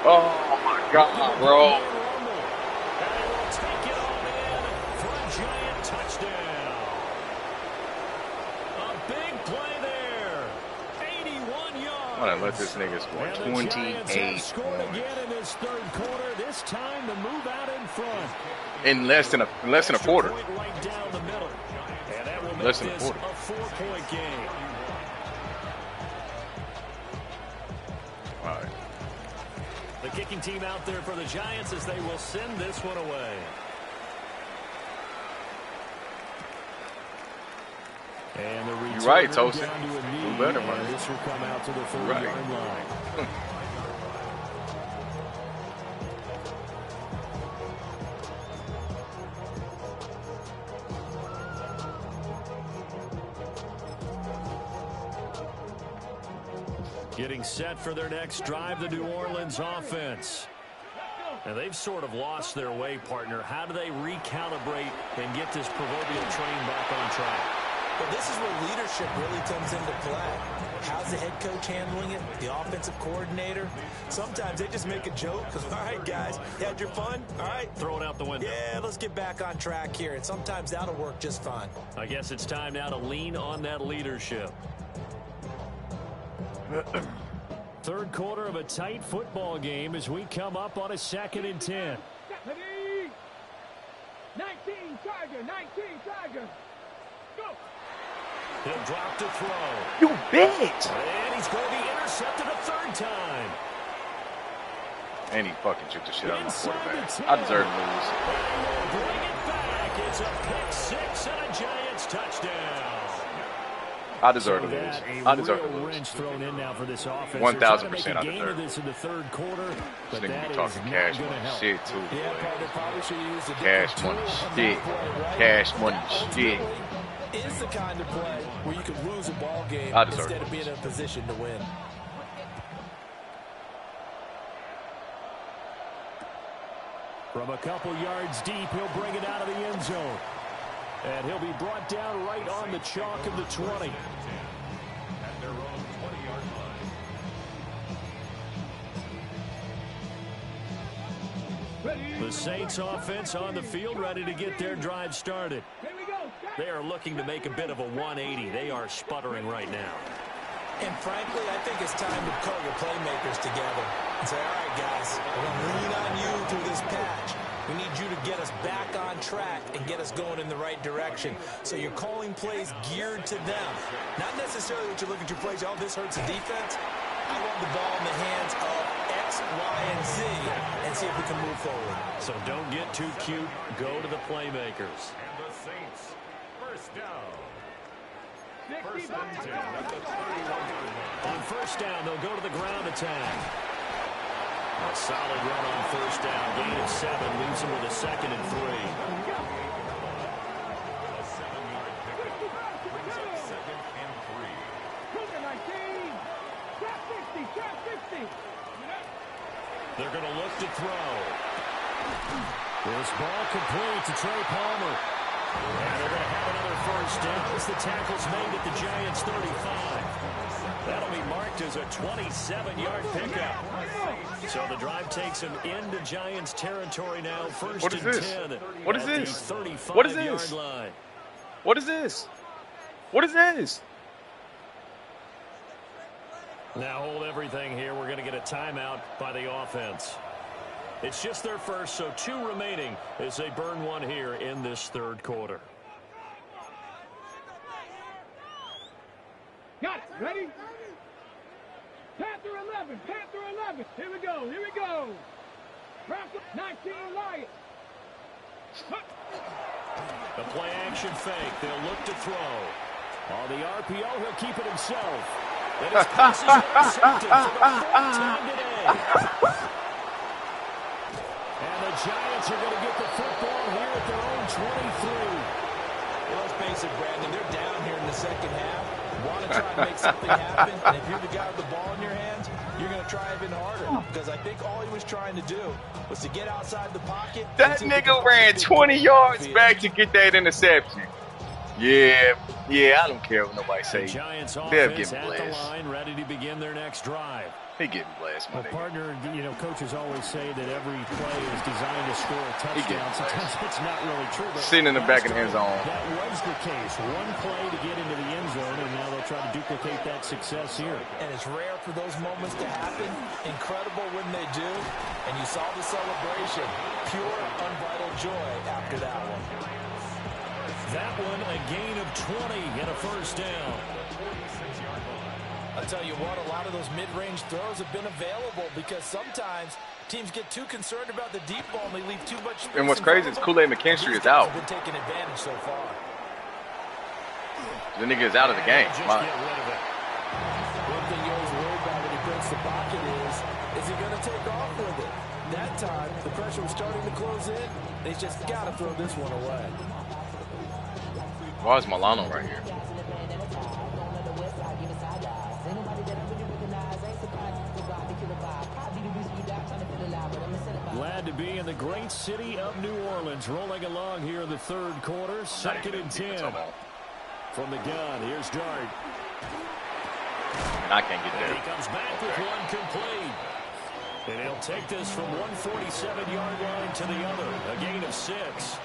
Speaker 6: Oh, my God, bro.
Speaker 3: Take it on in for a Giant touchdown. A big play there. 81 yards.
Speaker 6: I'm going to let this nigga score 28
Speaker 3: scored again in this third quarter. This time to move out in front.
Speaker 6: in less than a quarter.
Speaker 3: Right down the middle. And that will make
Speaker 6: Less than a
Speaker 3: this
Speaker 6: quarter.
Speaker 3: a 4-point game.
Speaker 6: All right.
Speaker 3: The kicking team out there for the Giants as they will send this one away. And the return
Speaker 6: You're right, Toasted.
Speaker 3: down to a knee,
Speaker 6: Do better, man.
Speaker 3: and this will come out to the 30-yard line. Getting set for their next drive, the New Orleans offense. And they've sort of lost their way, partner. How do they recalibrate and get this proverbial train back on track?
Speaker 7: But this is where leadership really comes into play. How's the head coach handling it? The offensive coordinator? Sometimes they just make a joke because, all right, guys, you had your fun? All right.
Speaker 3: Throw it out the window.
Speaker 7: Yeah, let's get back on track here. And sometimes that'll work just fine.
Speaker 3: I guess it's time now to lean on that leadership. Third quarter of a tight football game as we come up on a 2nd and 10.
Speaker 4: 19 Tiger, 19 Tiger. Go.
Speaker 3: He'll drop to throw.
Speaker 6: You bitch!
Speaker 3: And he's going to be intercepted a third time.
Speaker 6: And he fucking took the shit out of my
Speaker 3: Inside
Speaker 6: quarterback.
Speaker 3: the 10.
Speaker 6: I deserve to lose.
Speaker 3: And we'll bring it back. It's a pick six and a Giants touchdown.
Speaker 6: I deserve to lose. I deserve to lose.
Speaker 3: Wrench thrown in now for this offense.
Speaker 6: 1,000% I
Speaker 3: gain of
Speaker 6: deserve.
Speaker 3: this in the third quarter, but
Speaker 6: This nigga
Speaker 3: that
Speaker 6: be
Speaker 3: is
Speaker 6: talking
Speaker 3: not
Speaker 6: cash
Speaker 3: going to
Speaker 6: money
Speaker 3: help.
Speaker 6: shit too,
Speaker 7: Yeah,
Speaker 6: boy.
Speaker 7: probably should have used a
Speaker 6: Cash
Speaker 7: different
Speaker 6: money
Speaker 7: tool on
Speaker 6: shit.
Speaker 7: that play, right?
Speaker 6: Cash money shit.
Speaker 7: Is the kind of play where you could lose a ball game
Speaker 6: I deserve
Speaker 7: instead
Speaker 6: to
Speaker 7: of being in a position to win.
Speaker 3: From a couple yards deep, he'll bring it out of the end zone. And he'll be brought down right on the chalk of the 20.
Speaker 5: At their own 20-yard line.
Speaker 3: The Saints offense on the field, ready to get their drive started.
Speaker 4: Here we go.
Speaker 3: They are looking to make a bit of a 180. They are sputtering right now.
Speaker 7: And frankly, I think it's time to call your playmakers together and say, all right, guys, we're going to lean on you through this patch. We need you to get us back on track and get us going in the right direction. So you're calling plays geared to them. Not necessarily that you look at your plays, oh, this hurts the defense. I want the ball in the hands of X, Y, and Z and see if we can move forward.
Speaker 3: So don't get too cute. Go to the playmakers.
Speaker 5: And the Saints, first down.
Speaker 4: 60
Speaker 5: First
Speaker 4: back.
Speaker 5: and 10 at the 31-yard line.
Speaker 3: On first down, they'll go to the ground attack. A solid run on first down. Gain of 7 leaves them with a 2nd and 3.
Speaker 5: A 7-yard pickup brings up 2nd and 3.
Speaker 4: Cougar 19. Trap 60. Trap 60.
Speaker 3: They're going to look to throw. This ball complete to Trey Palmer. And they're going to have another first down as the tackle's made at the Giants' 35. That'll be marked as a 27-yard pickup. So the drive takes them into Giants territory now. First
Speaker 6: What is
Speaker 3: and
Speaker 6: this?
Speaker 3: 10
Speaker 6: What is
Speaker 3: at
Speaker 6: this?
Speaker 3: the 35-yard
Speaker 6: What is this?
Speaker 3: line.
Speaker 6: What is this? What is this?
Speaker 3: Now hold everything here. We're going to get a timeout by the offense. It's just their first, so 2 remaining as they burn one here in this third quarter.
Speaker 4: Got it. Ready? Panther 11. Panther 11. Here we go. Here we go. Raptor 19 Lions.
Speaker 3: The play action fake. They'll look to throw. On the RPO, he'll keep it himself. And his pass is intercepted for the fourth time today. And the Giants are going to get the football here at their own 23.
Speaker 7: Well, let's face it, Brandon, they're down here in the second half. Want to try and make something happen, and if you're the guy with the ball in your hands, you're going to try even harder. Because I think all he was trying to do was to get outside the pocket.
Speaker 6: That nigga ran 20 yards back to get that interception. Yeah, I don't care what nobody says. They're getting
Speaker 3: at the line, ready to begin their next drive.
Speaker 6: They getting blessed, my nigga.
Speaker 3: Partner, coaches always say that every play is designed to score a touchdown. Sometimes it's not really true. But
Speaker 6: sitting in the back of the end zone.
Speaker 3: That was the case. One play to get into the end zone, and now they'll try to duplicate that success here.
Speaker 7: And it's rare for those moments to happen. Incredible when they do. And you saw the celebration. Pure, unbridled joy after that one.
Speaker 3: That one, a gain of 20 and a first down.
Speaker 7: I'll tell you what, a lot of those mid-range throws have been available because sometimes teams get too concerned about the deep ball and they leave too much space.
Speaker 6: And what's crazy is Kool-Aid McKinstry is out.
Speaker 7: Been taking advantage so far.
Speaker 6: The nigga is out of the game.
Speaker 7: One thing you always worry about when he breaks the pocket is he going to take off with it? That time, the pressure was starting to close in, and he's just got to throw this one away.
Speaker 6: Why is Milano right here?
Speaker 3: Glad to be in the great city of New Orleans. Rolling along here in the third quarter. 2nd and 10. From the gun, here's Dart.
Speaker 6: And I can't get there.
Speaker 3: And he comes back with one complete. And he'll take this from 147-yard line to the other. A gain of 6.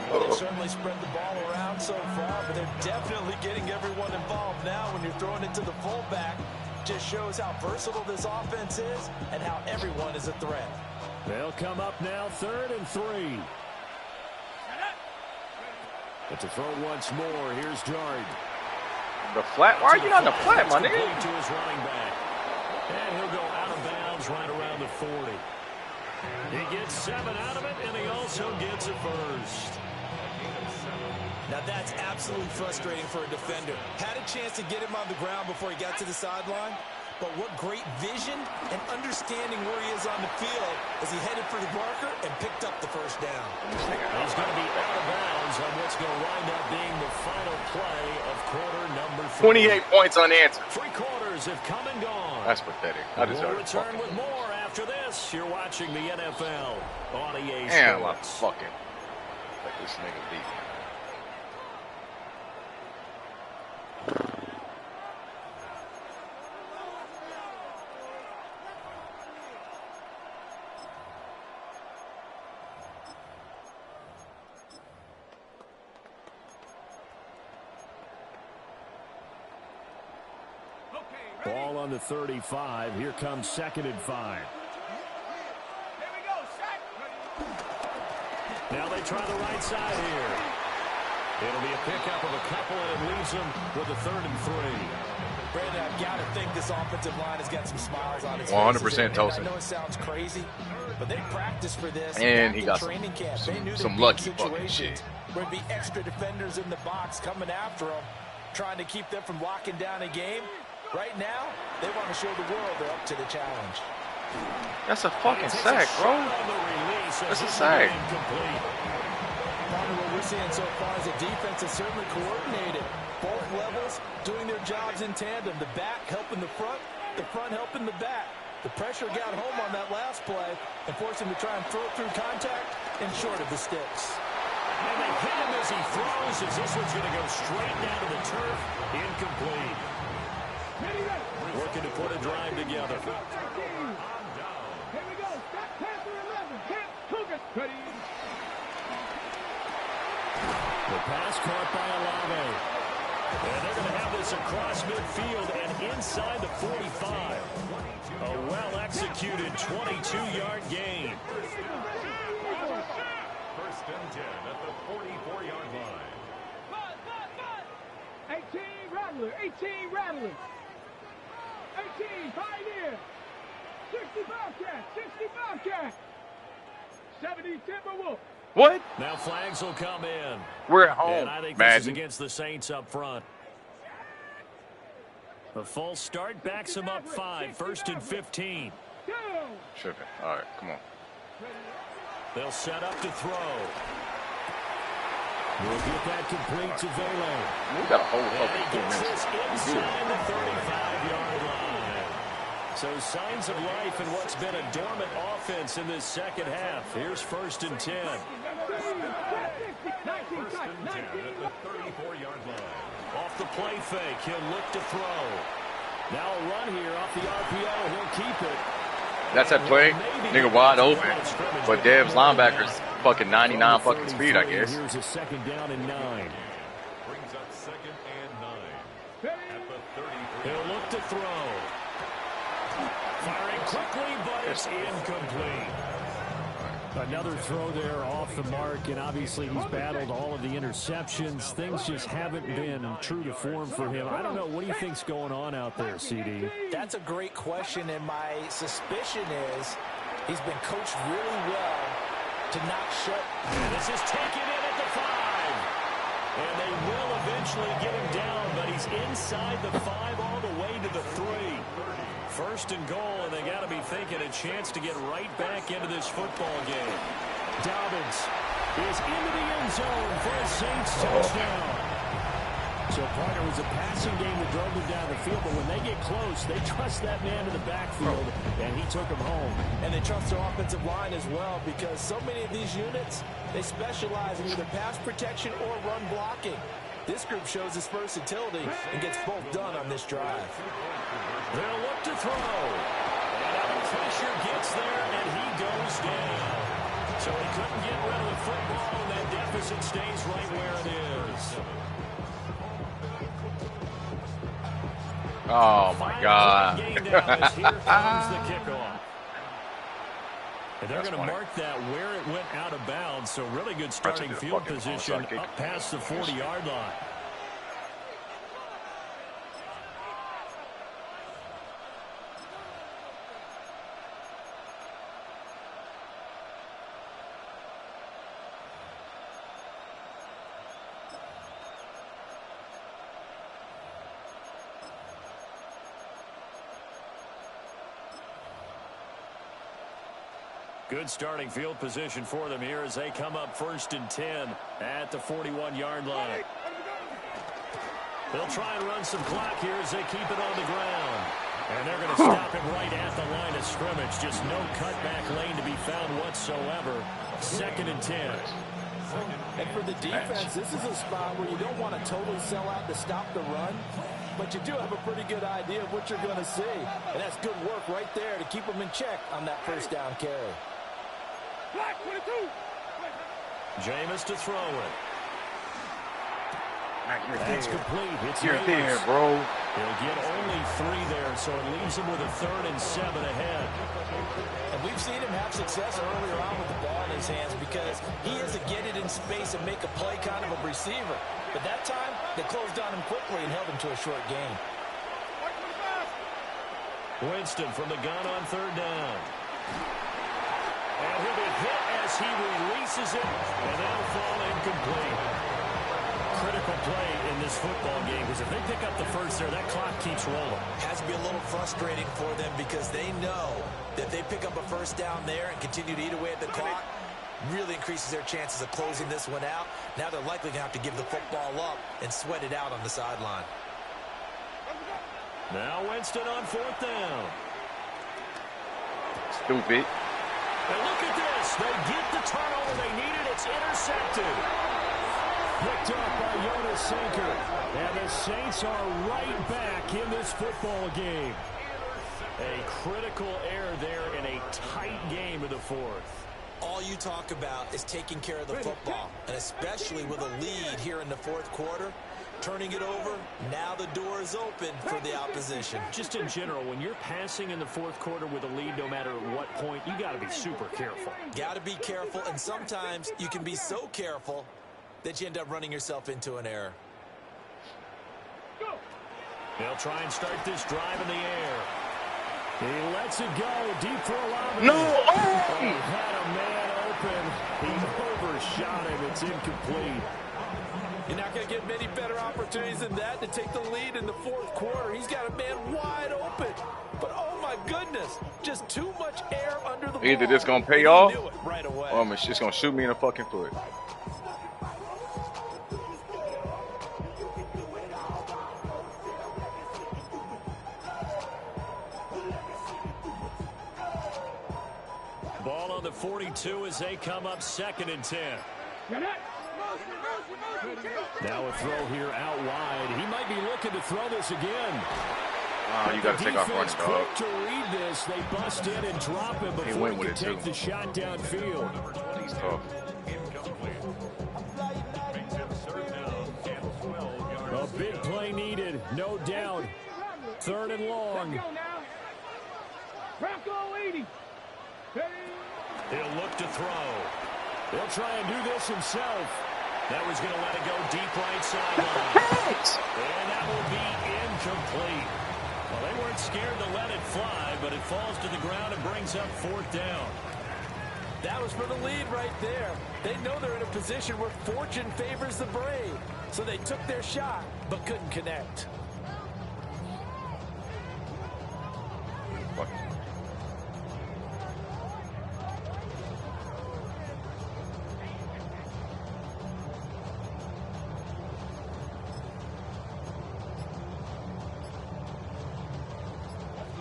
Speaker 7: Well, they certainly spread the ball around so far, but they're definitely getting everyone involved now when you're throwing it to the fullback. Just shows how versatile this offense is and how everyone is a threat.
Speaker 3: They'll come up now 3rd and 3. But to throw once more, here's Dart.
Speaker 6: The flat? Why are you on the flat, my nigga?
Speaker 3: To his running back. And he'll go out of bounds right around the 40. He gets 7 out of it, and he also gets a first.
Speaker 7: Now that's absolutely frustrating for a defender. Had a chance to get him on the ground before he got to the sideline, but what great vision and understanding where he is on the field as he headed for the marker and picked up the first down.
Speaker 3: He's going to be out of bounds on what's going to wind up being the final play of quarter number 3.
Speaker 6: 28 points unanswered.
Speaker 3: 3 quarters have come and gone.
Speaker 6: That's pathetic. I deserve
Speaker 3: it. We'll return with more after this. You're watching the NFL on EA Sports.
Speaker 6: Damn, I fucking let this nigga beat me.
Speaker 3: Ball on the 35. Here comes 2nd and 5. Now they try the right side here. It'll be a pickup of a couple, and it leaves them with a 3rd and 3.
Speaker 7: Brandon, I've got to think this offensive line has got some smiles on its
Speaker 6: 100% Tosin.
Speaker 7: I know it sounds crazy, but they practiced for this.
Speaker 6: And he got
Speaker 7: training camp.
Speaker 6: some lucky fucking shit.
Speaker 7: There'd be extra defenders in the box coming after them, trying to keep them from locking down a game. Right now, they want to show the world they're up to the challenge.
Speaker 6: That's a fucking sack, bro. That's a sack.
Speaker 7: What we're seeing so far is the defense is certainly coordinated. Both levels doing their jobs in tandem. The back helping the front helping the back. The pressure got home on that last play and forced him to try and throw it through contact and short of the sticks.
Speaker 3: And they hit him as he throws, as this one's going to go straight down to the turf. Incomplete. Working to put a drive together.
Speaker 4: Here we go. Stop Panther 11. Hit Cougars.
Speaker 3: The pass caught by Olave. And they're going to have this across midfield and inside the 45. A well-executed 22-yard gain.
Speaker 5: 1st and 10 at the 44-yard line.
Speaker 4: 18 Rattler. 18 Rattler. 18 Pioneer. 60 Bobcat. 60 Bobcat. 70 Timberwolf.
Speaker 6: What?
Speaker 3: Now flags will come in.
Speaker 6: We're at home.
Speaker 3: And I think
Speaker 6: Madden.
Speaker 3: this is against the Saints up front. The false start backs them up 5. 1st and 15.
Speaker 6: Tripping. All right, come on.
Speaker 3: They'll set up to throw. We'll get that complete to Velo.
Speaker 6: We got a whole
Speaker 3: And
Speaker 6: fucking
Speaker 3: he
Speaker 6: 2
Speaker 3: gets
Speaker 6: minutes.
Speaker 3: this inside the 35-yard line. So signs of life in what's been a dormant offense in this second half. Here's 1st and 10.
Speaker 5: 1st and 10 at the 34-yard line.
Speaker 3: Off the play fake, he'll look to throw. Now a run here off the RPO. He'll keep it.
Speaker 6: That's that play. Nigga wide open. But Dev's linebackers fucking 99 fucking speed, I guess.
Speaker 3: Here's a 2nd down and 9.
Speaker 5: Brings up 2nd and 9. At the 33.
Speaker 3: He'll look to throw. Firing quickly, but it's incomplete. Another throw there off the mark, and obviously he's battled all of the interceptions. Things just haven't been true to form for him. I don't know. What do you think's going on out there, CD?
Speaker 7: That's a great question, and my suspicion is he's been coached really well to not shut.
Speaker 3: And this is taken in at the 5. And they will eventually get him down, but he's inside the 5 all the way to the 3. 1st and goal, and they got to be thinking a chance to get right back into this football game. Dobbins is into the end zone for a Saints touchdown. So, partner, it was a passing game that drove them down the field, but when they get close, they trust that man in the backfield, and he took him home.
Speaker 7: And they trust their offensive line as well, because so many of these units, they specialize in either pass protection or run blocking. This group shows its versatility and gets both done on this drive.
Speaker 3: They'll look to throw. And out pressure gets there, and he goes down. So he couldn't get rid of the football, and that deficit stays right where it is.
Speaker 6: Oh, my God.
Speaker 3: Here comes the kickoff. And they're going to mark that where it went out of bounds. So really good starting field position up past the 40-yard line. Good starting field position for them here as they come up 1st and 10 at the 41-yard line. They'll try and run some clock here as they keep it on the ground. And they're going to stop him right at the line of scrimmage. Just no cutback lane to be found whatsoever. 2nd and 10.
Speaker 7: And for the defense, this is a spot where you don't want to totally sell out to stop the run, but you do have a pretty good idea of what you're going to see. And that's good work right there to keep them in check on that 1st down carry.
Speaker 3: Jameis to throw it.
Speaker 6: That's
Speaker 3: complete. It's
Speaker 6: You're there, bro.
Speaker 3: He'll get only 3 there, so it leaves him with a 3rd and 7 ahead.
Speaker 7: And we've seen him have success earlier on with the ball in his hands because he is a get it in space and make a play kind of a receiver. But that time, they closed on him quickly and held him to a short gain.
Speaker 3: Winston from the gun on 3rd down. And he'll be hit as he releases it, and that'll fall incomplete. Critical play in this football game, because if they pick up the 1st there, that clock keeps rolling.
Speaker 7: Has to be a little frustrating for them because they know that they pick up a 1st down there and continue to eat away at the clock, really increases their chances of closing this one out. Now they're likely going to have to give the football up and sweat it out on the sideline.
Speaker 3: Now Winston on 4th down.
Speaker 6: Stupid.
Speaker 3: And look at this. They get the turnover they needed. It's intercepted. Picked up by Jonas Sinker. And the Saints are right back in this football game. A critical error there in a tight game of the 4th.
Speaker 7: All you talk about is taking care of the football, and especially with a lead here in the 4th quarter. Turning it over, now the door is open for the opposition.
Speaker 3: Just in general, when you're passing in the 4th quarter with a lead, no matter at what point, you got to be super careful.
Speaker 7: Got to be careful, and sometimes you can be so careful that you end up running yourself into an error.
Speaker 3: They'll try and start this drive in the air. He lets it go. Deep throw out.
Speaker 6: No!
Speaker 3: Oh! He had a man open. He overshot him. It's incomplete.
Speaker 7: You're not going to get many better opportunities than that to take the lead in the fourth quarter. He's got a man wide open. But, oh, my goodness, just too much air under the ball.
Speaker 6: Either this going to pay off,
Speaker 7: right away.
Speaker 6: or it's just going to shoot me in the fucking foot.
Speaker 3: Ball on the 42 as they come up 2nd and 10. Now a throw here out wide. He might be looking to throw this again.
Speaker 6: Oh, you got to take off running, dog.
Speaker 3: Quick to read this. They bust in and drop him before he can take the shot downfield.
Speaker 6: He's tough.
Speaker 3: A big play needed, no doubt. 3rd and long. He'll look to throw. He'll try and do this himself. That was going to let it go deep right sideline. And that will be incomplete. Well, they weren't scared to let it fly, but it falls to the ground and brings up 4th down.
Speaker 7: That was for the lead right there. They know they're in a position where fortune favors the brave. So they took their shot, but couldn't connect.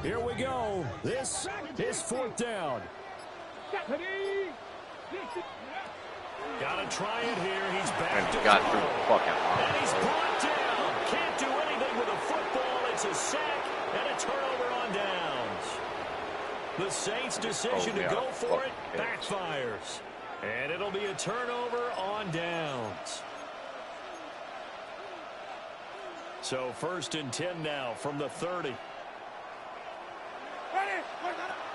Speaker 3: Here we go. This is 4th down. Gotta try it here. He's back
Speaker 6: And
Speaker 3: to
Speaker 6: got
Speaker 3: throw.
Speaker 6: through the fucking
Speaker 3: And he's brought down. Can't do anything with a football. It's a sack and a turnover on downs. The Saints' decision to go for it backfires. And it'll be a turnover on downs. So 1st and 10 now from the 30.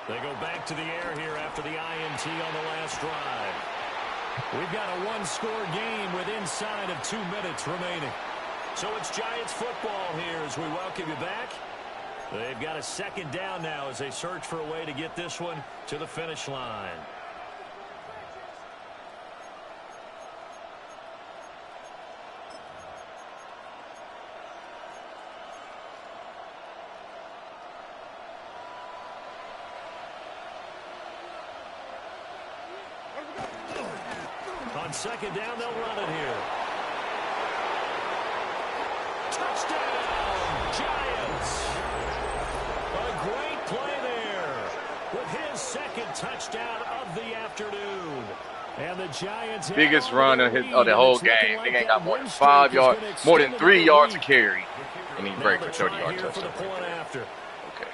Speaker 3: They go back to the air here after the INT on the last drive. We've got a one-score game with inside of 2 minutes remaining. So it's Giants football here as we welcome you back. They've got a 2nd down now as they search for a way to get this one to the finish line. On 2nd down, they'll run it here. Touchdown, Giants. A great play there with his 2nd touchdown of the afternoon. And the Giants
Speaker 6: biggest run of the whole game. They ain't got more than 5 yards, more than 3 yards to carry. And he break for 30-yard touchdown. Okay.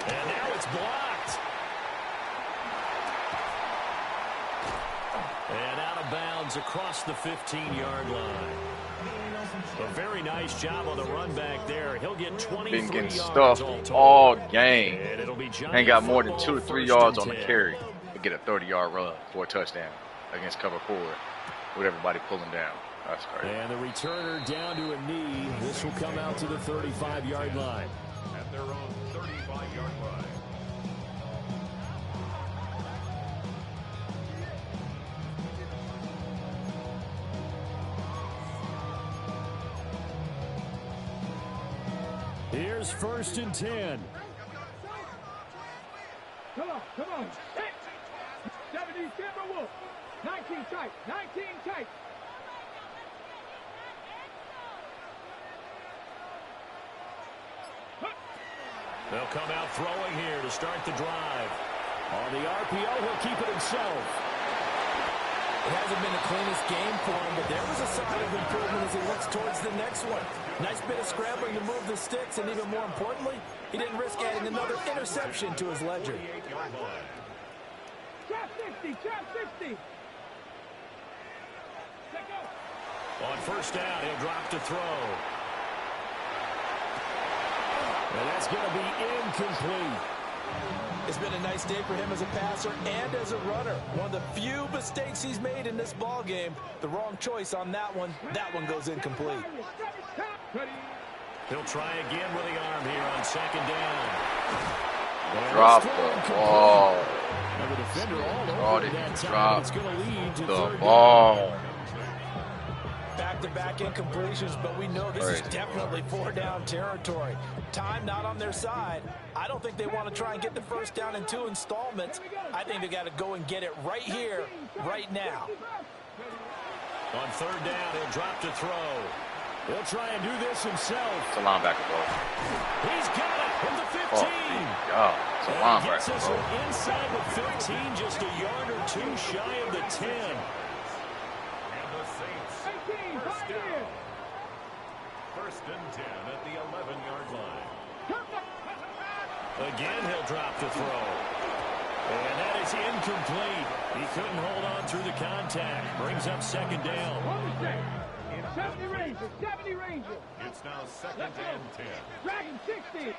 Speaker 3: And now it's blocked. And out of bounds across the 15-yard line. A very nice job on the run back there. He'll get 23
Speaker 6: been getting
Speaker 3: yards
Speaker 6: stuffed all game.
Speaker 3: And
Speaker 6: ain't got more than 2 or 3 yards on the carry to get a 30-yard run for a touchdown against cover 4 with everybody pulling down. That's crazy.
Speaker 3: And the returner down to a knee. This will come out to the 35-yard line.
Speaker 5: At their own 35-yard line.
Speaker 3: Here's 1st and 10.
Speaker 4: Come on. Hey. 70 Timberwolves. 19 tight. 19 tight.
Speaker 3: They'll come out throwing here to start the drive. On the RPO, he'll keep it himself.
Speaker 7: It hasn't been the cleanest game for him, but there was a sign of improvement as he looks towards the next one. Nice bit of scrambling to move the sticks, and even more importantly, he didn't risk adding another interception to his ledger.
Speaker 4: Trap 60.
Speaker 3: On 1st down, he'll drop to throw. And that's going to be incomplete.
Speaker 7: It's been a nice day for him as a passer and as a runner. One of the few mistakes he's made in this ball game. The wrong choice on that one. That one goes incomplete.
Speaker 3: He'll try again with the arm here on 2nd down.
Speaker 6: Drop the ball.
Speaker 3: And the defender all
Speaker 6: Oh,
Speaker 3: over
Speaker 6: they
Speaker 3: that time.
Speaker 6: dropped
Speaker 3: It's going to lead to
Speaker 6: the
Speaker 3: third
Speaker 6: ball.
Speaker 3: down.
Speaker 7: Back-to-back incompletions, but we know this is definitely 4-down territory. Time not on their side. I don't think they want to try and get the first down in 2 installments. I think they got to go and get it right here, right now.
Speaker 3: On third down, he'll drop to throw. He'll try and do this himself.
Speaker 6: It's a linebacker, bro.
Speaker 3: He's got it from the 15.
Speaker 6: Oh, it's a linebacker,
Speaker 3: Gets us
Speaker 6: bro.
Speaker 3: inside the 15, just a yard or 2 shy of the 10.
Speaker 5: And the Saints first down. First and 10 at the 11-yard line.
Speaker 3: Again, he'll drop to throw. And that is incomplete. He couldn't hold on through the contact. Brings up second down.
Speaker 4: 70 Rangers, 70 Rangers.
Speaker 5: It's now second and 10.
Speaker 4: Dragon 60.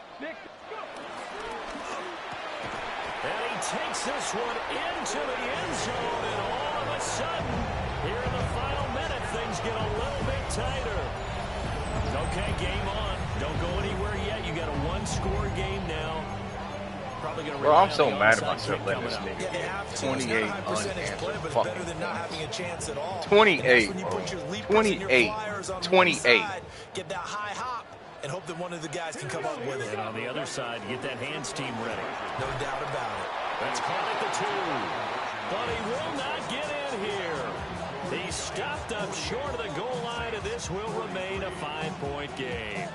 Speaker 3: And he takes this one into the end zone, and all of a sudden, here in the final minute, things get a little bit tighter. Okay, game on. Don't go anywhere yet. You got a one-score game now. Probably going to.
Speaker 6: Bro, I'm so mad at myself letting this nigga
Speaker 7: Yeah, they have
Speaker 6: get
Speaker 7: to.
Speaker 6: 28
Speaker 7: It's not a high percentage play, but it's
Speaker 6: unanswered
Speaker 7: better than not having a chance at all.
Speaker 6: 28,
Speaker 7: And that's when you
Speaker 6: bro.
Speaker 7: put your leapers
Speaker 6: 28.
Speaker 7: and your flyers on
Speaker 6: 28.
Speaker 7: one side, get that high hop, and hope that one of the guys can come up with it.
Speaker 3: And on the other side, get that hands team ready.
Speaker 7: No doubt about it.
Speaker 3: That's caught at the 2. But he will not get in here. He stopped up short of the goal line, and this will remain a 5-point game.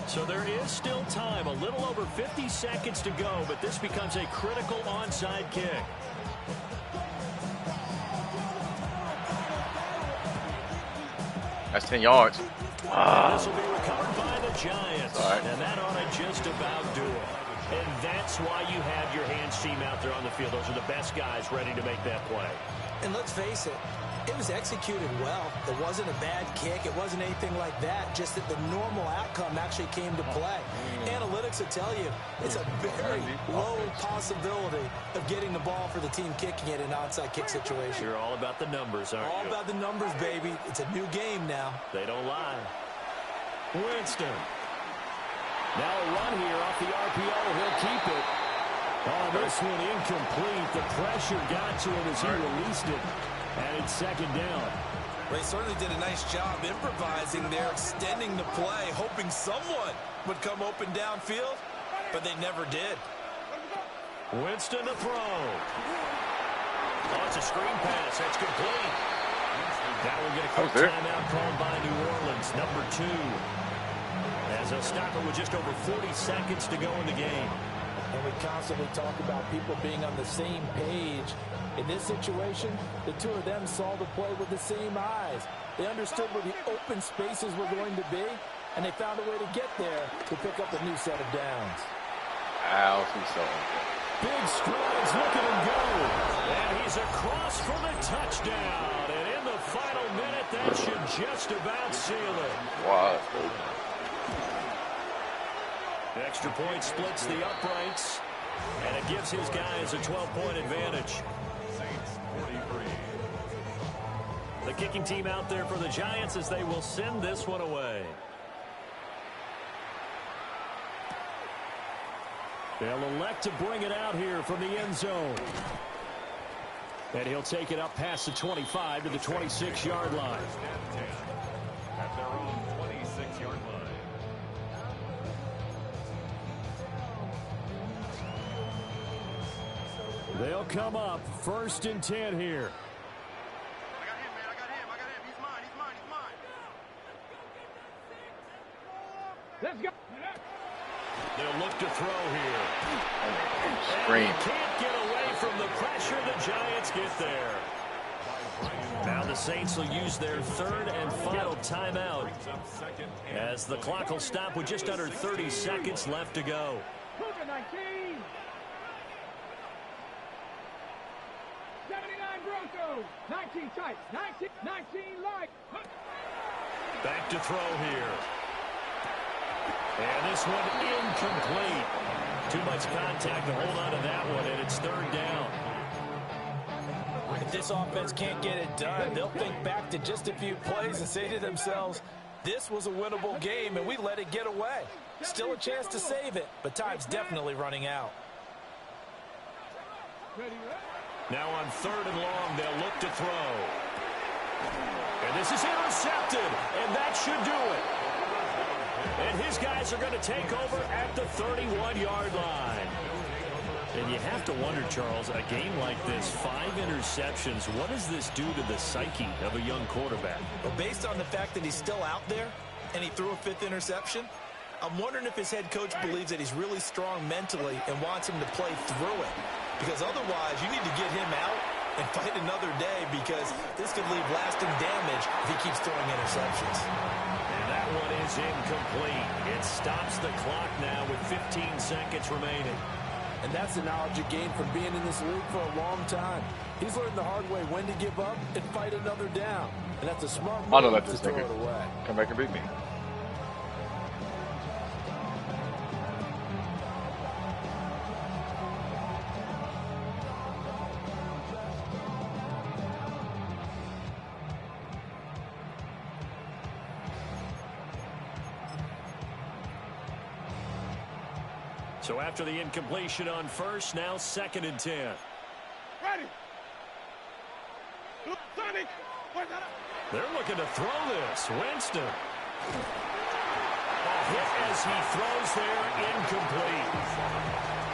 Speaker 3: So there is still time, a little over 50 seconds to go, but this becomes a critical onside kick.
Speaker 6: That's 10 yards.
Speaker 3: This will be recovered by the Giants,
Speaker 6: right.
Speaker 3: and that ought to just about do it. And that's why you have your hands team out there on the field. Those are the best guys ready to make that play.
Speaker 7: And let's face it, it was executed well. It wasn't a bad kick. It wasn't anything like that. Just that the normal outcome actually came to play. Analytics will tell you it's a very low possibility of getting the ball for the team kicking it in an onside kick situation.
Speaker 3: You're all about the numbers, aren't
Speaker 7: All
Speaker 3: you?
Speaker 7: about the numbers, baby. It's a new game now.
Speaker 3: They don't lie. Winston. Now a run here off the RPO. He'll keep it. Oh, this one incomplete. The pressure got to him as he released it. And it's second down.
Speaker 7: They certainly did a nice job improvising there, extending the play, hoping someone would come open downfield, but they never did.
Speaker 3: Winston to throw. Oh, it's a screen pass. That's complete. Now we'll get a quick timeout called by New Orleans, number 2. As a stopper with just over 40 seconds to go in the game.
Speaker 7: And we constantly talk about people being on the same page. In this situation, the two of them saw the play with the same eyes. They understood where the open spaces were going to be, and they found a way to get there to pick up a new set of downs.
Speaker 6: Ow, he's so unfair.
Speaker 3: Big strides, look at him go. And he's across for the touchdown. And in the final minute, that should just about seal it.
Speaker 6: Wow.
Speaker 3: Extra point splits the uprights, and it gives his guys a 12-point advantage.
Speaker 5: Saints 43.
Speaker 3: The kicking team out there for the Giants as they will send this one away. They'll elect to bring it out here from the end zone. And he'll take it up past the 25 to the 26-yard line.
Speaker 5: First and 10 at their own 26-yard line.
Speaker 3: They'll come up first and 10 here.
Speaker 2: I got him, man. I got him. He's mine.
Speaker 4: Let's go.
Speaker 3: They'll look to throw here.
Speaker 6: Scream.
Speaker 3: And he can't get away from the pressure. The Giants get there. Now the Saints will use their third and final timeout as the clock will stop with just under 30 seconds left to go.
Speaker 4: 19. 79 Broncos. 19 tight. 19 light.
Speaker 3: Back to throw here. And this one incomplete. Too much contact to hold on to that one, and it's third down.
Speaker 7: If this offense can't get it done, they'll think back to just a few plays and say to themselves, this was a winnable game, and we let it get away. Still a chance to save it, but time's definitely running out.
Speaker 3: Now on 3rd and long, they'll look to throw. And this is intercepted, and that should do it. And his guys are going to take over at the 31-yard line. And you have to wonder, Charles, a game like this, 5 interceptions, what does this do to the psyche of a young quarterback?
Speaker 7: Well, based on the fact that he's still out there and he threw a 5th interception, I'm wondering if his head coach believes that he's really strong mentally and wants him to play through it. Because otherwise, you need to get him out and fight another day, because this could leave lasting damage if he keeps throwing interceptions.
Speaker 3: And that one is incomplete. It stops the clock now with 15 seconds remaining.
Speaker 9: And that's the knowledge you gain from being in this league for a long time. He's learned the hard way when to give up and fight another down. And that's a smart move to throw it away.
Speaker 6: Come back and beat me.
Speaker 3: So after the incompletion on 1st, now 2nd and 10.
Speaker 4: Ready. Sonic.
Speaker 3: They're looking to throw this. Winston. A hit as he throws there, incomplete.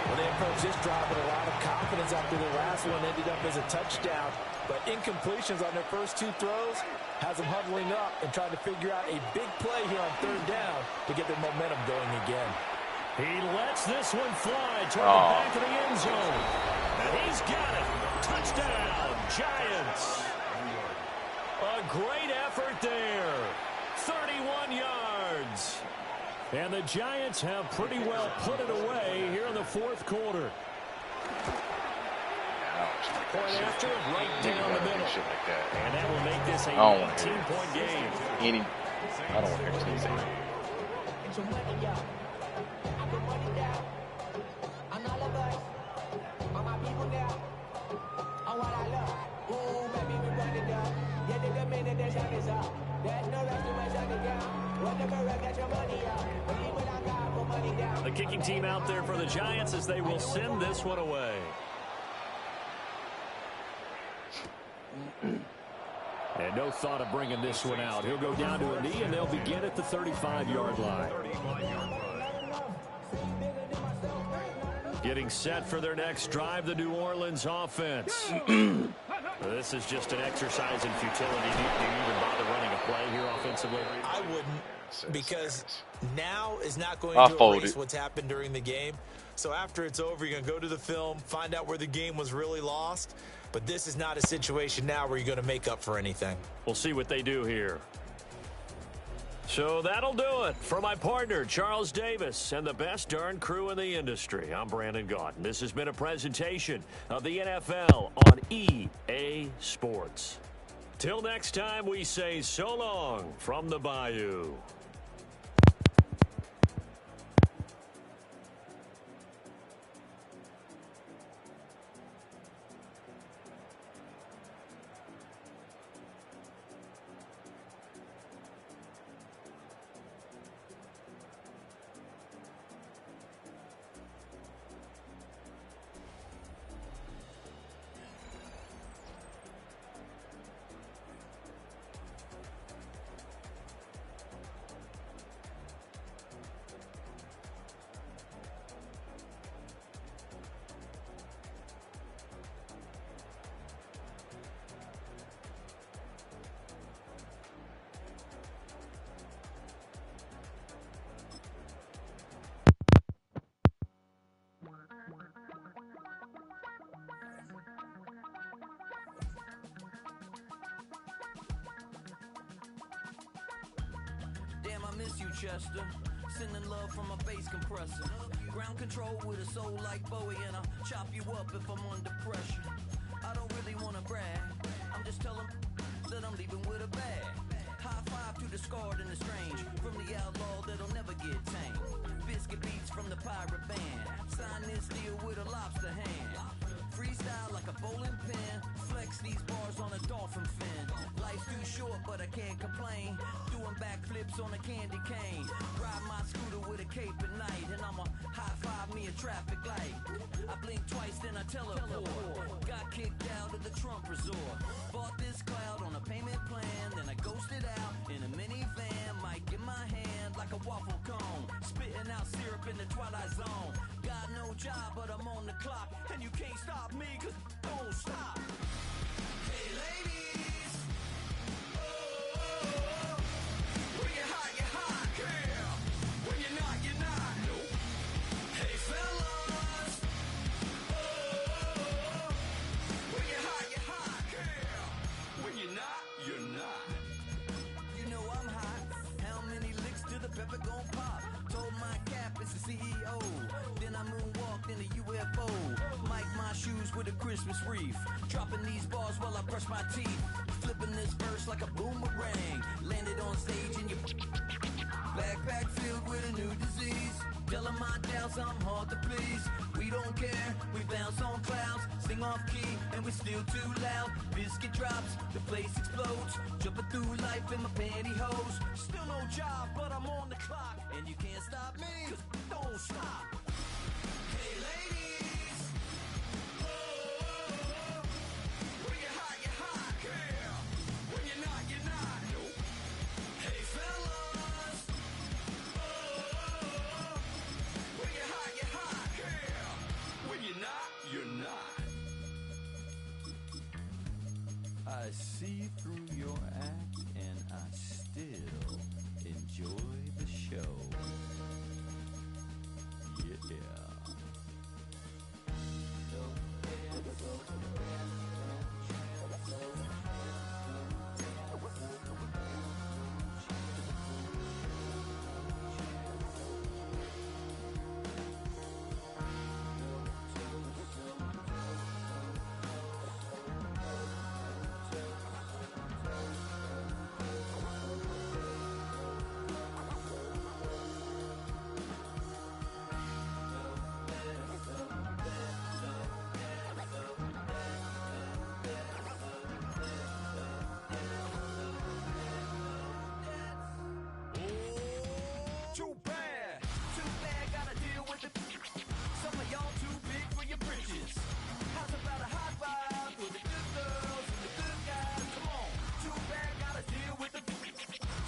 Speaker 9: Well, they approached this drive with a lot of confidence after the last one ended up as a touchdown. But incompletions on their first 2 throws has them huddling up and trying to figure out a big play here on 3rd down to get their momentum going again.
Speaker 3: He lets this one fly toward the back of the end zone. And he's got it. Touchdown, Giants. A great effort there. 31 yards. And the Giants have pretty well put it away here in the 4th quarter. Point after, right down the middle. And that will make this a 19-point game.
Speaker 6: I don't want to hear anything.
Speaker 3: The kicking team out there for the Giants as they will send this one away. And no thought of bringing this one out. He'll go down to a knee, and they'll begin at the 35-yard line. Getting set for their next drive, the New Orleans offense. This is just an exercise in futility. Do you even bother running a play here offensively?
Speaker 7: I wouldn't, because now is not going to erase what's happened during the game. So after it's over, you're going to go to the film, find out where the game was really lost. But this is not a situation now where you're going to make up for anything.
Speaker 3: We'll see what they do here. So that'll do it for my partner, Charles Davis, and the best darn crew in the industry. I'm Brandon Gaudin. This has been a presentation of the NFL on EA Sports. Till next time, we say so long from the Bayou.
Speaker 10: Miss you, Chester. Sending love from a bass compressor. Ground control with a soul like Bowie, and I'll chop you up if I'm under pressure. I don't really wanna brag. I'm just telling that I'm leaving with a bag. High five to the scarred and the strange. From the outlaw that'll never get tamed. Biscuit beats from the pirate band. Sign this deal with a lobster hand. Freestyle like a bowling pin. Flex these bars on a dolphin fin. Life's too short, but I can't complain. Doing backflips lips on a candy cane. Ride my scooter with a cape at night, and I'ma high-five me a traffic light. I blink twice, then I teleport. Got kicked out of the Trump resort. Bought this cloud on a payment plan, then I ghosted out in a minivan. Mic in my hand like a waffle cone, spitting out syrup in the twilight zone. Got no job, but I'm on the clock, and you can't stop me, 'cause don't stop. Hey ladies, oh, when you're hot, girl. When you're not, nope. Hey fellas, oh, when you're hot, girl. When you're not, you're not. You know I'm hot. How many licks to the pepper gon' pop? Told my cap it's the CEO. Then I moonwalked in a UFO. Mic my shoes with a Christmas wreath. Dropping these bars while I brush my teeth. Flipping this verse like a boomerang. Landed on stage in your backpack filled with a new disease. Telling my doubts I'm hard to please. We don't care, we bounce on clouds. Sing off key and we're still too loud. Biscuit drops, the place explodes. Jumping through life in my pantyhose. Still no job, but I'm on the clock. And you can't stop me, 'cause don't stop. Hey ladies, oh, when you're hot, girl. When you're not, nope. Hey fellas, oh, when you're hot, girl. When you're not, you're not. I see through your act and I still enjoy the show. Yeah. Too bad, gotta deal with it. Some of y'all too big for your britches. How's about a high five for the good girls and the good guys? Come on, too bad, gotta deal with it.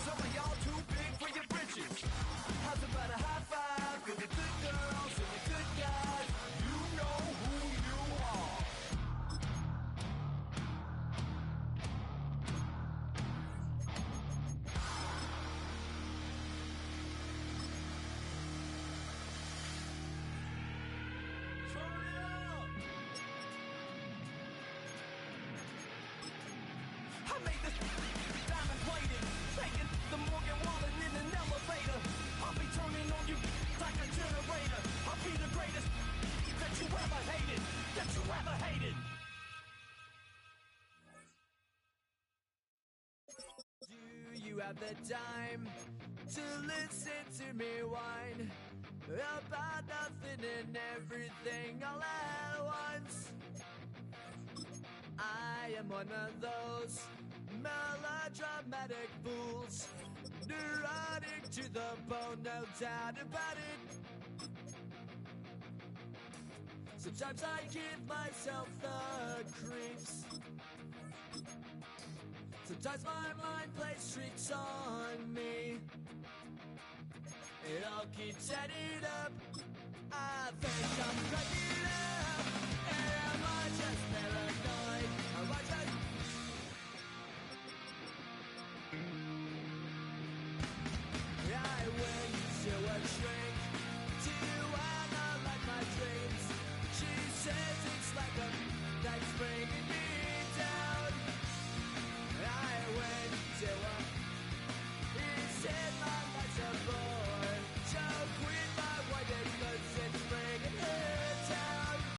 Speaker 10: Some of y'all too big for your britches. How's about a high five for the good girls and the good guys? You know who you are. I made this diamond plated, taking the Morgan Wallen in an elevator. I'll be turning on you like a generator. I'll be the greatest that you ever hated, Do you have the time to listen to me whine about nothing and everything all at once? I am one of those melodramatic fools, neurotic to the bone, no doubt about it. Sometimes I give myself the creeps. Sometimes my mind plays tricks on me. It all keeps adding up. I think I'm cracking up. Am I just paranoid?